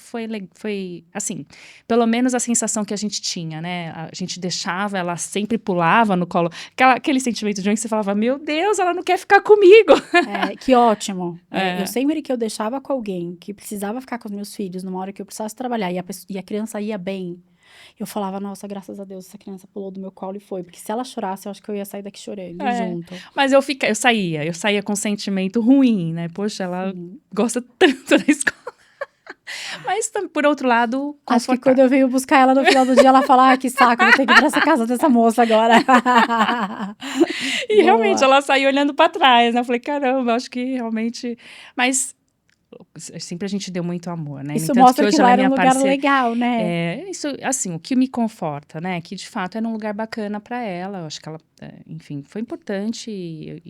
assim, pelo menos a sensação que a gente tinha, né? A gente deixava, ela sempre pulava no colo. Aquele sentimento de que você falava, meu Deus, ela não quer ficar comigo.
Que ótimo.
É.
Eu sempre que eu deixava com alguém que precisava ficar com os meus filhos numa hora que eu precisasse trabalhar e a criança ia bem, eu falava, nossa, graças a Deus, essa criança pulou do meu colo e foi. Porque se ela chorasse, eu acho que eu ia sair daqui chorando junto.
Mas eu saía com um sentimento ruim, né? Poxa, ela gosta tanto da escola. Mas, por outro lado,
acho que quando eu venho buscar ela no final do dia, ela fala, que saco, vou ter que ir pra essa casa dessa moça agora.
E realmente, ela saiu olhando pra trás, né? Eu falei, caramba, acho que realmente... Mas... sempre a gente deu muito amor, né?
Isso mostra que lá era um lugar legal, né?
Isso, assim, o que me conforta, né? Que, de fato, era um lugar bacana para ela. Eu acho que ela, enfim, foi importante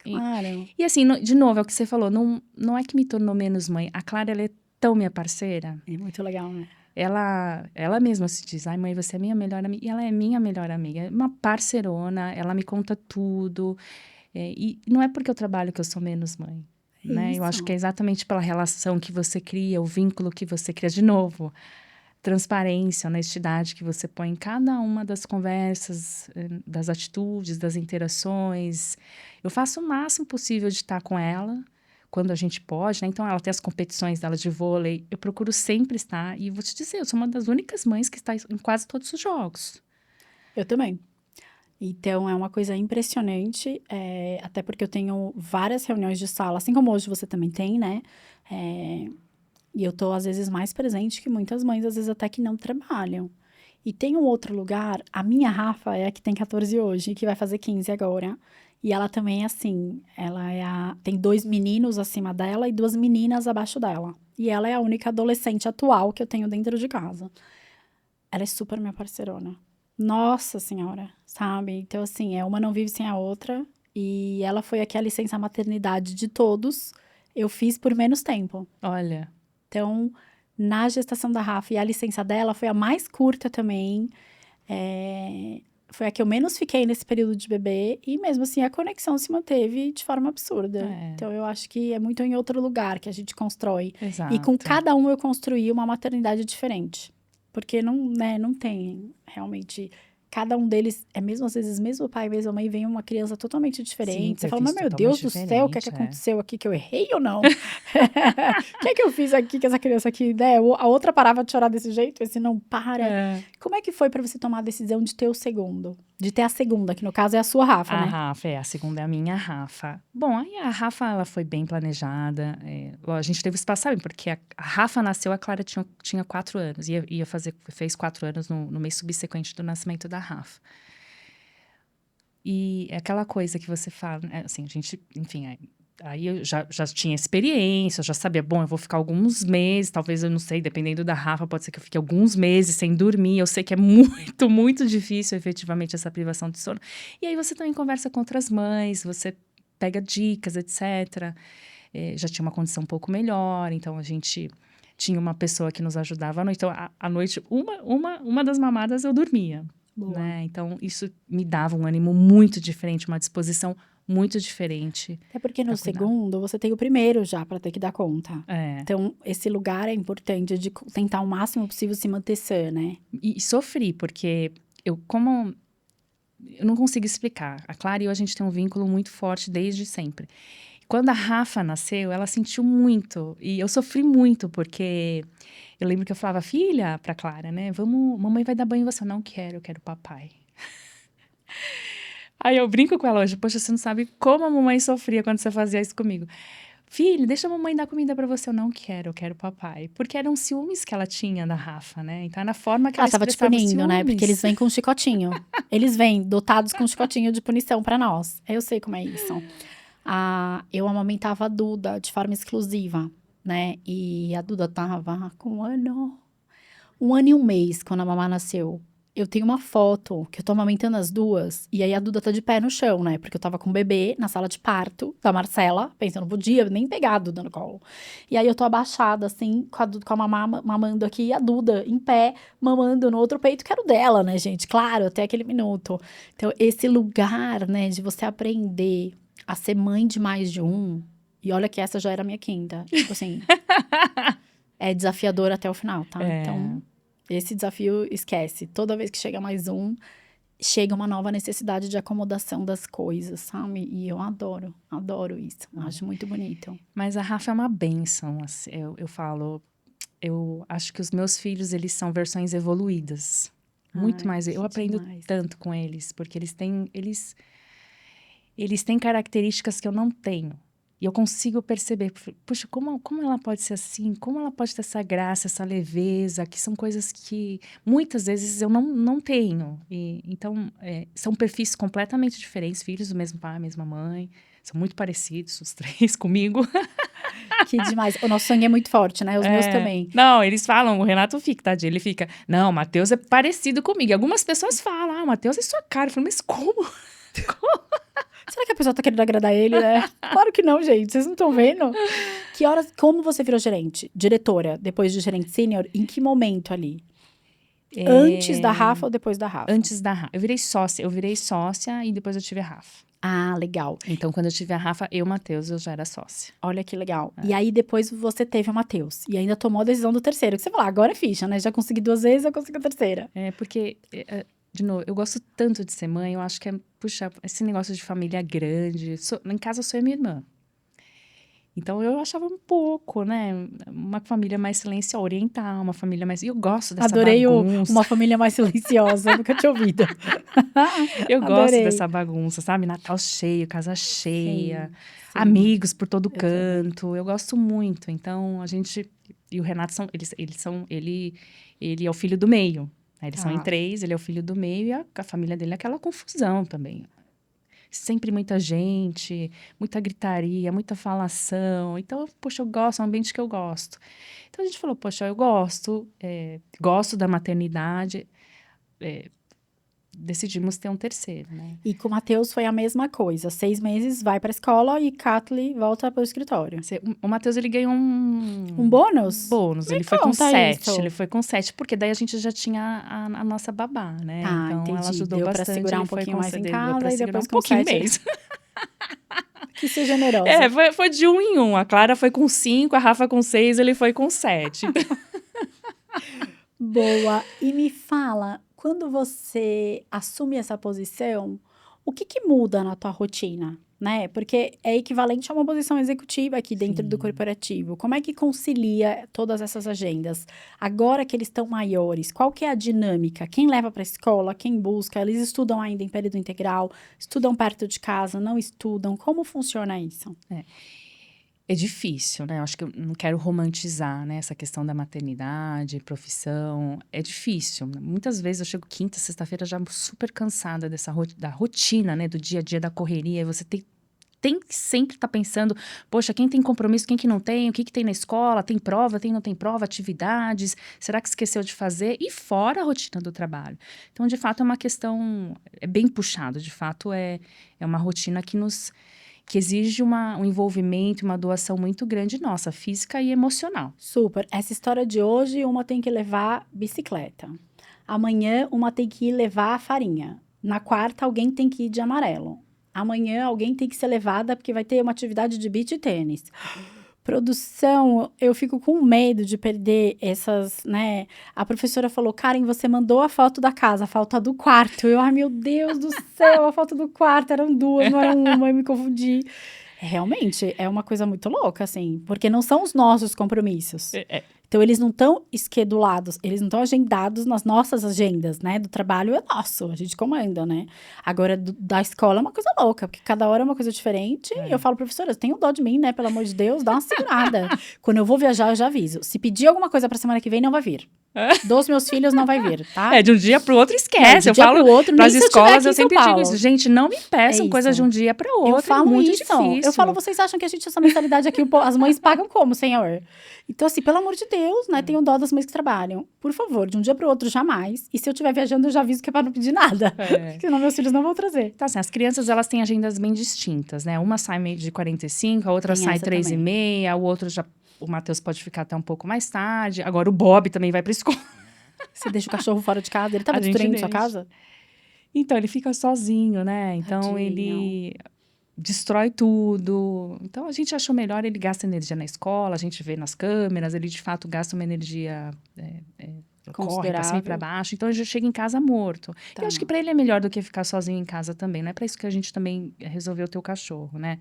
Claro.
E assim, de novo, é o que você falou, não é que me tornou menos mãe. A Clara, ela é tão minha parceira.
É muito legal, né?
Ela mesma se diz, ai, mãe, você é minha melhor amiga. E ela é minha melhor amiga. É uma parceirona, ela me conta tudo. E não é porque eu trabalho que eu sou menos mãe. Né? Eu acho que é exatamente pela relação que você cria, o vínculo que você cria, de novo, transparência, honestidade que você põe em cada uma das conversas, das atitudes, das interações. Eu faço o máximo possível de estar com ela, quando a gente pode, né? Então, ela tem as competições dela de vôlei, eu procuro sempre estar, e vou te dizer, eu sou uma das únicas mães que está em quase todos os jogos.
Eu também. Então, é uma coisa impressionante, até porque eu tenho várias reuniões de sala, assim como hoje você também tem, né? E eu tô, às vezes, mais presente que muitas mães, às vezes até que não trabalham. E tem um outro lugar, a minha Rafa é a que tem 14 hoje, que vai fazer 15 agora. E ela também é assim, tem 2 meninos acima dela e 2 meninas abaixo dela. E ela é a única adolescente atual que eu tenho dentro de casa. Ela é super minha parceirona. Nossa Senhora, sabe? Então, assim, uma não vive sem a outra. E ela foi aqui a licença maternidade de todos. Eu fiz por menos tempo.
Olha.
Então, na gestação da Rafa, e a licença dela foi a mais curta também. Foi a que eu menos fiquei nesse período de bebê. E mesmo assim, a conexão se manteve de forma absurda. Então, eu acho que é muito em outro lugar que a gente constrói.
Exato.
E com cada um eu construí uma maternidade diferente. Porque não tem realmente... Cada um deles é mesmo, às vezes, mesmo pai, mesma mãe, vem uma criança totalmente diferente. Você fala, mas meu Deus do céu, o que é que aconteceu aqui? Que eu errei ou não? O que é que eu fiz aqui que essa criança aqui, né? A outra parava de chorar desse jeito, esse não para. Como é que foi pra você tomar a decisão de ter o segundo? De ter a segunda, que no caso é a sua Rafa, né?
A Rafa, a segunda é a minha Rafa. Bom, aí a Rafa, ela foi bem planejada. A gente teve espaço, sabe? Porque a Rafa nasceu, a Clara tinha 4 anos. Fez 4 anos no mês subsequente do nascimento da Rafa. E é aquela coisa que você fala, assim, a gente, enfim, aí eu já tinha experiência, eu já sabia, bom, eu vou ficar alguns meses, talvez, eu não sei, dependendo da Rafa, pode ser que eu fique alguns meses sem dormir, eu sei que é muito, muito difícil, efetivamente, essa privação de sono. E aí você também conversa com outras mães, você pega dicas, etc. Já tinha uma condição um pouco melhor, então a gente tinha uma pessoa que nos ajudava à noite. Então, à noite, uma das mamadas eu dormia. Né? Então, isso me dava um ânimo muito diferente, uma disposição muito diferente.
É porque no segundo, você tem o primeiro já para ter que dar conta. Então, esse lugar é importante de tentar o máximo possível se manter sã, né?
E sofri, porque eu não consigo explicar. A Clara e eu, a gente tem um vínculo muito forte desde sempre. Quando a Rafa nasceu, ela sentiu muito. E eu sofri muito, porque... Eu lembro que eu falava, filha, pra Clara, né? Mamãe vai dar banho em você. Eu não quero, eu quero papai. Aí eu brinco com ela hoje, poxa, você não sabe como a mamãe sofria quando você fazia isso comigo. filho, deixa a mamãe dar comida pra você. Eu não quero, eu quero papai. Porque eram ciúmes que ela tinha da Rafa, né? Então, na forma que ela
Ela tava te
expressava os
punindo, né? Porque eles
ciúmes.
vêm com um chicotinho. Eles vêm dotados com um chicotinho de punição pra nós. Eu sei como é isso. Eu amamentava a Duda de forma exclusiva, né? E a Duda tava com 1 ano e 1 mês quando a mamá nasceu. Eu tenho uma foto que eu tô amamentando as duas, e aí a Duda tá de pé no chão, né? Porque eu tava com o bebê na sala de parto da Marcela, pensando, não podia nem pegar a Duda no colo. E aí eu tô abaixada, assim, com a mamá mamando aqui, e a Duda em pé, mamando no outro peito, que era o dela, né, gente? Claro, até aquele minuto. Então, esse lugar, né, de você aprender a ser mãe de mais de um, e olha que essa já era a minha quinta. Tipo assim, é desafiador até o final, tá?
É.
Então, esse desafio esquece. Toda vez que chega mais um, chega uma nova necessidade de acomodação das coisas, sabe? E eu adoro isso. Acho muito bonito.
Mas a Rafa é uma bênção, assim, eu falo. Eu acho que os meus filhos, eles são versões evoluídas. Muito
Ai,
mais. Eu
que
aprendo
demais.
tanto com eles, porque eles têm características que eu não tenho. E eu consigo perceber, puxa, como ela pode ser assim? Como ela pode ter essa graça, essa leveza, que são coisas que muitas vezes eu não tenho. Então, são perfis completamente diferentes, filhos do mesmo pai, mesma mãe. São muito parecidos, os três comigo.
Que demais. O nosso sangue é muito forte, né? Os meus também.
Não, eles falam, o Renato fica, tadinho, ele fica, não, o Matheus é parecido comigo. E algumas pessoas falam, o Matheus é sua cara. Eu falo, mas como?
Será que a pessoa tá querendo agradar ele, né? Claro que não, gente. Vocês não estão vendo? Como você virou gerente? Diretora, depois de gerente sênior? Em que momento ali? Antes da Rafa ou depois da Rafa?
Antes da Rafa. Eu virei sócia e depois eu tive a Rafa.
Ah, legal.
Então, quando eu tive a Rafa, Matheus, eu já era sócia.
Olha que legal. E aí, depois você teve o Matheus. E ainda tomou a decisão do terceiro. Que você falou, agora é ficha, né? Já consegui 2 vezes, eu consigo a terceira.
Porque, de novo, eu gosto tanto de ser mãe. Eu acho que puxa, esse negócio de família grande. Em casa, eu sou a minha irmã. Então, eu achava um pouco, né? Uma família mais silenciosa, oriental, uma família mais... Eu gosto dessa
Adorei
bagunça.
uma família mais silenciosa. Nunca tinha ouvido.
Eu gosto
Adorei.
dessa bagunça, sabe? Natal cheio, casa cheia,
Sim.
amigos por todo
Eu também.
canto. Eu gosto muito. Então, a gente... E o Renato, ele é o filho do meio. Né? Eles são em 3, ele é o filho do meio e a família dele é aquela confusão também. Sempre muita gente, muita gritaria, muita falação. Então, poxa, eu gosto, é um ambiente que eu gosto. Então, a gente falou, poxa, eu gosto da maternidade. Decidimos ter um terceiro, né?
E com o Matheus foi a mesma coisa. 6 meses, vai pra escola e Kathleen volta pro escritório.
O Matheus, ele ganhou
Um bônus?
bônus.
Me
Ele foi com
conta
7.
isso.
Ele foi com 7, porque daí a gente já tinha a nossa babá, né?
Tá,
Então, ela
entendi.
ajudou
Deu pra
bastante.
segurar um
ele foi
pouquinho mais em
concedendo, deu pra
casa e
segurar
depois
um
com
pouquinho
7.
mesmo.
Que ser generosa.
Foi de 1 em 1. A Clara foi com 5, a Rafa com 6, ele foi com 7.
Boa. E me fala, quando você assume essa posição, o que muda na tua rotina, né? Porque é equivalente a uma posição executiva aqui dentro do corporativo. Como é que concilia todas essas agendas? Agora que eles estão maiores, qual que é a dinâmica? Quem leva para a escola? Quem busca? Eles estudam ainda em período integral? Estudam perto de casa? Não estudam? Como funciona isso?
É difícil, né? Eu acho que eu não quero romantizar, né? Essa questão da maternidade, profissão. É difícil. Muitas vezes eu chego quinta, sexta-feira já super cansada da rotina, né? Do dia a dia, da correria. E você tem que sempre estar pensando, poxa, quem tem compromisso, quem que não tem? O que tem na escola? Tem prova, não tem prova? Atividades? Será que esqueceu de fazer? E fora a rotina do trabalho. Então, de fato, é uma questão... É bem puxado. De fato, é uma rotina que exige um envolvimento, uma doação muito grande nossa, física e emocional.
Super. Essa história de hoje, uma tem que levar bicicleta. Amanhã, uma tem que ir levar a farinha. Na quarta, alguém tem que ir de amarelo. Amanhã, alguém tem que ser levada porque vai ter uma atividade de beach tênis. Produção, eu fico com medo de perder essas, né? A professora falou, Karen, você mandou a foto da casa, a foto do quarto. Ai, meu Deus do céu, a foto do quarto, eram 2, não eram uma, eu me confundi. Realmente, é uma coisa muito louca, assim, porque não são os nossos compromissos. Então, eles não estão esquedulados, eles não estão agendados nas nossas agendas, né? Do trabalho é nosso, a gente comanda, né? Agora, da escola é uma coisa louca, porque cada hora é uma coisa diferente. E eu falo, professora, tenha dó de mim, né? Pelo amor de Deus, dá uma segurada. Quando eu vou viajar, eu já aviso. Se pedir alguma coisa pra semana que vem, não vai vir. Dos meus filhos, não vai vir, tá?
De um dia pro outro esquece.
De
Eu
um dia
falo
pro outro, nem
pras
se eu
escolas,
estiver
eu
aqui em São
sempre digo
Paulo.
isso. Gente, não me peçam coisas de um dia para outro.
Eu falo
é muito
isso.
difícil.
Eu falo, vocês acham que a gente, essa mensalidade aqui, as mães pagam como, senhor? Então, assim, pelo amor de Deus, né? Tenham dó das mães que trabalham. Por favor, de um dia pro outro, jamais. E se eu estiver viajando, eu já aviso que é pra não pedir nada. Senão meus filhos não vão trazer.
Então, assim, as crianças, elas têm agendas bem distintas, né? Uma sai meio de 45, a outra
Tem
sai
essa
3h30, o outro já... O Matheus pode ficar até um pouco mais tarde. Agora, o Bob também vai pra escola.
Você deixa o cachorro fora de casa? Ele tava
A gente
destruindo sua
deixa.
casa?
Então, ele fica sozinho, né? Então,
Tadinho.
ele destrói tudo. Então, a gente achou melhor, ele gasta energia na escola, a gente vê nas câmeras, ele de fato gasta uma energia, corre pra cima e pra baixo. Então, ele já chega em casa morto.
Tá.
Eu acho que pra ele é melhor do que ficar sozinho em casa também. Não é pra isso que a gente também resolveu ter o cachorro, né?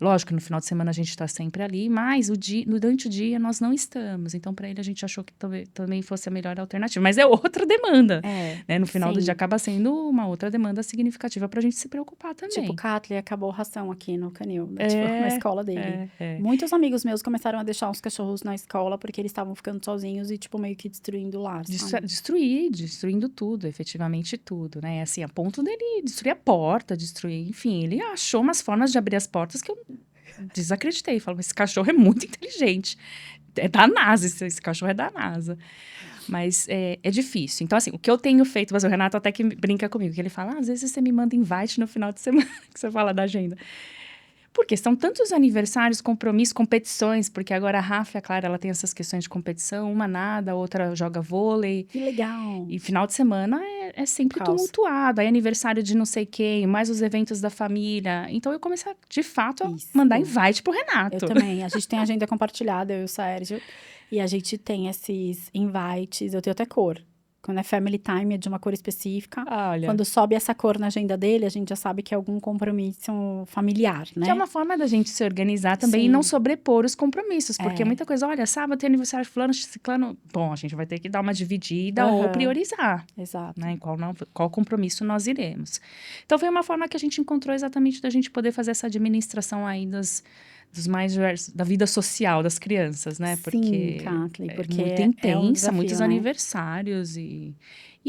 Lógico, no final de semana a gente está sempre ali, mas durante o dia nós não estamos. Então, para ele, a gente achou que também fosse a melhor alternativa. Mas é outra demanda. Né? No final do dia, acaba sendo uma outra demanda significativa para a gente se preocupar também.
Tipo, Catley acabou ração aqui no canil, né? Tipo, na escola dele. Muitos amigos meus começaram a deixar os cachorros na escola porque eles estavam ficando sozinhos e, tipo, meio que destruindo o lar.
Destruindo tudo, efetivamente tudo, né? Assim, a ponto dele destruir a porta, enfim, ele achou umas formas de abrir as portas que eu desacreditei. Falo, esse cachorro é muito inteligente. É da NASA, esse cachorro é da NASA. Mas é difícil. Então, assim, o que eu tenho feito, mas o Renato até que brinca comigo, que ele fala, às vezes você me manda invite no final de semana, que você fala da agenda. Porque são tantos aniversários, compromissos, competições, porque agora a Rafa e a Clara, ela tem essas questões de competição, uma nada, a outra joga vôlei.
Que legal!
E final de semana é sempre tumultuado, aí aniversário de não sei quem, mais os eventos da família. Então eu comecei, de fato, a mandar invite pro Renato.
Eu também, a gente tem agenda compartilhada, eu e o Sérgio, e a gente tem esses invites, eu tenho até cor. Quando é family time, é de uma cor específica.
Olha.
Quando sobe essa cor na agenda dele, a gente já sabe que é algum compromisso familiar, né?
Que é uma forma da gente se organizar também e não sobrepor os compromissos. Porque muita coisa, olha, sábado tem aniversário de fulano, ciclano. Bom, a gente vai ter que dar uma dividida ou priorizar.
Exato.
Né? Qual compromisso nós iremos. Então, foi uma forma que a gente encontrou exatamente da gente poder fazer essa administração aí dos mais diversos, da vida social das crianças, né?
Porque, sim, Catley, porque
é muito intensa,
desafio,
muitos
né?
aniversários e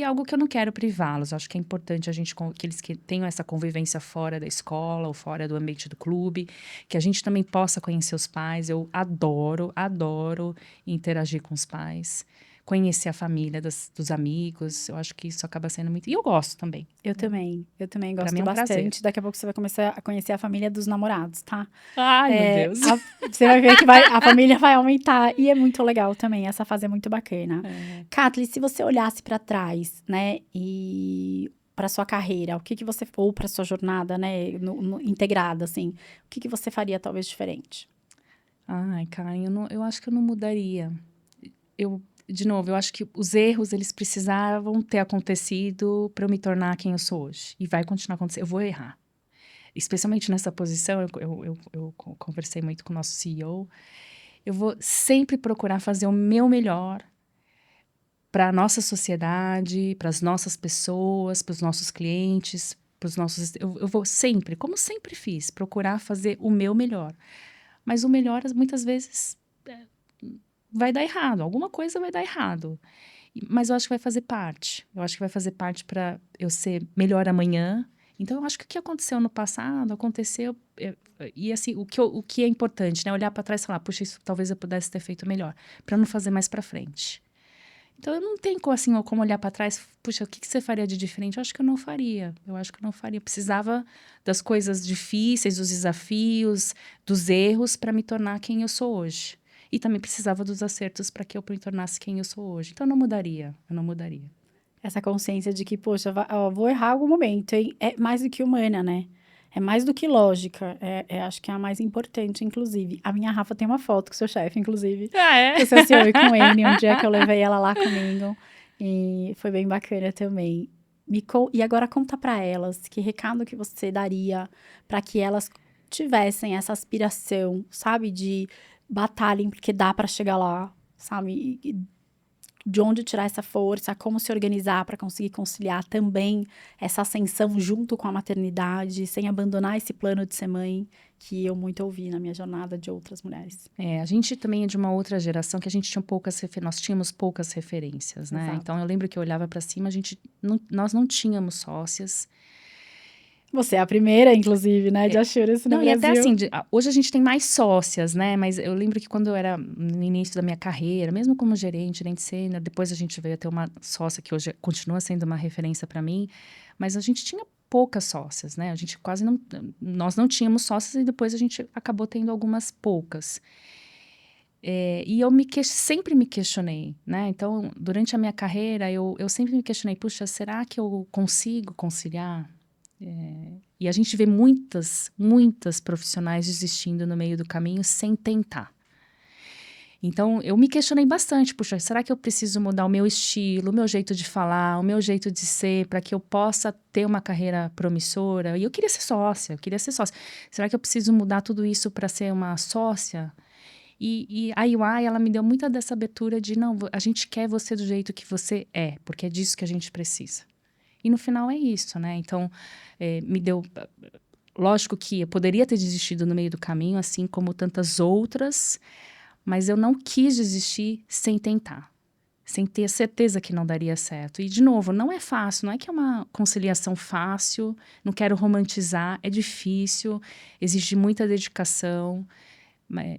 algo que eu não quero privá-los. Acho que é importante que eles tenham essa convivência fora da escola ou fora do ambiente do clube, que a gente também possa conhecer os pais. Eu adoro interagir com os pais. Conhecer a família dos amigos, eu acho que isso acaba sendo muito... E eu gosto também.
Eu também gosto
mim é um
bastante.
prazer.
Daqui a pouco você vai começar a conhecer a família dos namorados, tá?
Ai, meu Deus.
Você vai ver que a família vai aumentar. E é muito legal também, essa fase é muito bacana. Catley, se você olhasse pra trás, né, e pra sua carreira, o que você... Ou pra sua jornada, né, integrada, assim, o que você faria talvez diferente?
Ai, Karen, eu acho que eu não mudaria. De novo, eu acho que os erros, eles precisavam ter acontecido para eu me tornar quem eu sou hoje. E vai continuar acontecendo. Eu vou errar. Especialmente nessa posição, eu conversei muito com o nosso CEO. Eu vou sempre procurar fazer o meu melhor para a nossa sociedade, para as nossas pessoas, para os nossos clientes, para os nossos... Eu vou sempre, como sempre fiz, procurar fazer o meu melhor. Mas o melhor, muitas vezes... vai dar errado, alguma coisa vai dar errado. Mas eu acho que vai fazer parte. Eu acho que vai fazer parte para eu ser melhor amanhã. Então, eu acho que o que aconteceu no passado, aconteceu... E assim, o que é importante, né? Olhar para trás e falar, puxa, isso talvez eu pudesse ter feito melhor. Para não fazer mais para frente. Então, eu não tenho assim, como olhar para trás, puxa, o que você faria de diferente? Eu acho que eu não faria. Eu precisava das coisas difíceis, dos desafios, dos erros, para me tornar quem eu sou hoje. E também precisava dos acertos para que eu me tornasse quem eu sou hoje. Então, eu não mudaria.
Essa consciência de que, poxa, vou errar em algum momento, hein? É mais do que humana, né? É mais do que lógica. Acho que é a mais importante, inclusive. A minha Rafa tem uma foto com o seu chefe, inclusive.
Ah, é?
Que o seu senhor com ele, um dia que eu levei ela lá comigo. E foi bem bacana também. E agora conta pra elas, que recado que você daria para que elas tivessem essa aspiração, sabe? De batalhem, porque dá para chegar lá, sabe? De onde tirar essa força, como se organizar para conseguir conciliar também essa ascensão junto com a maternidade, sem abandonar esse plano de ser mãe, que eu muito ouvi na minha jornada de outras mulheres.
A gente também é de uma outra geração que a gente tinha nós tínhamos poucas referências, né?
Exato.
Então eu lembro que eu olhava para cima, nós não tínhamos sócias.
Você é a primeira, inclusive, né, de assurance no
Não, e
Brasil.
até assim, hoje a gente tem mais sócias, né? Mas eu lembro que quando eu era no início da minha carreira, mesmo como gerente sênior, depois a gente veio a ter uma sócia que hoje continua sendo uma referência para mim, mas a gente tinha poucas sócias, né? A gente nós não tínhamos sócias e depois a gente acabou tendo algumas poucas. E eu sempre me questionei, né? Então, durante a minha carreira, eu sempre me questionei, puxa, será que eu consigo conciliar? E a gente vê muitas profissionais desistindo no meio do caminho sem tentar. Então, eu me questionei bastante, puxa, será que eu preciso mudar o meu estilo, o meu jeito de falar, o meu jeito de ser, para que eu possa ter uma carreira promissora? E eu queria ser sócia. Será que eu preciso mudar tudo isso para ser uma sócia? E a UI, ela me deu muita dessa abertura de, não, a gente quer você do jeito que você é, porque é disso que a gente precisa. E no final é isso, né? Então, me deu... Lógico que eu poderia ter desistido no meio do caminho, assim como tantas outras, mas eu não quis desistir sem tentar, sem ter certeza que não daria certo. E, de novo, não é fácil, não é que é uma conciliação fácil, não quero romantizar, é difícil, exige muita dedicação,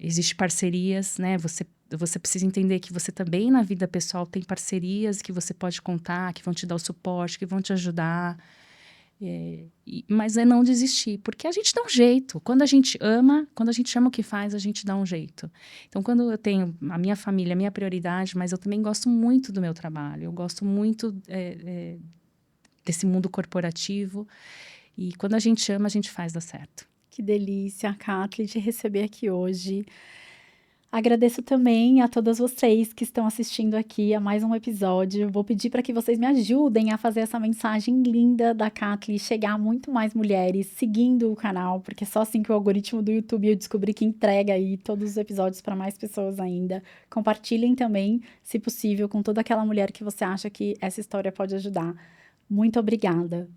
existe parcerias, né? Você precisa entender que você também na vida pessoal tem parcerias que você pode contar, que vão te dar o suporte, que vão te ajudar. Mas é não desistir, porque a gente dá um jeito. Quando a gente ama o que faz, a gente dá um jeito. Então, quando eu tenho a minha família, a minha prioridade, mas eu também gosto muito do meu trabalho, eu gosto muito desse mundo corporativo. E quando a gente ama, a gente faz dar certo.
Que delícia, Kathleen, te receber aqui hoje. Agradeço também a todas vocês que estão assistindo aqui a mais um episódio. Vou pedir para que vocês me ajudem a fazer essa mensagem linda da Kathleen chegar a muito mais mulheres seguindo o canal, porque só assim que o algoritmo do YouTube eu descobri que entrega aí todos os episódios para mais pessoas ainda. Compartilhem também, se possível, com toda aquela mulher que você acha que essa história pode ajudar. Muito obrigada.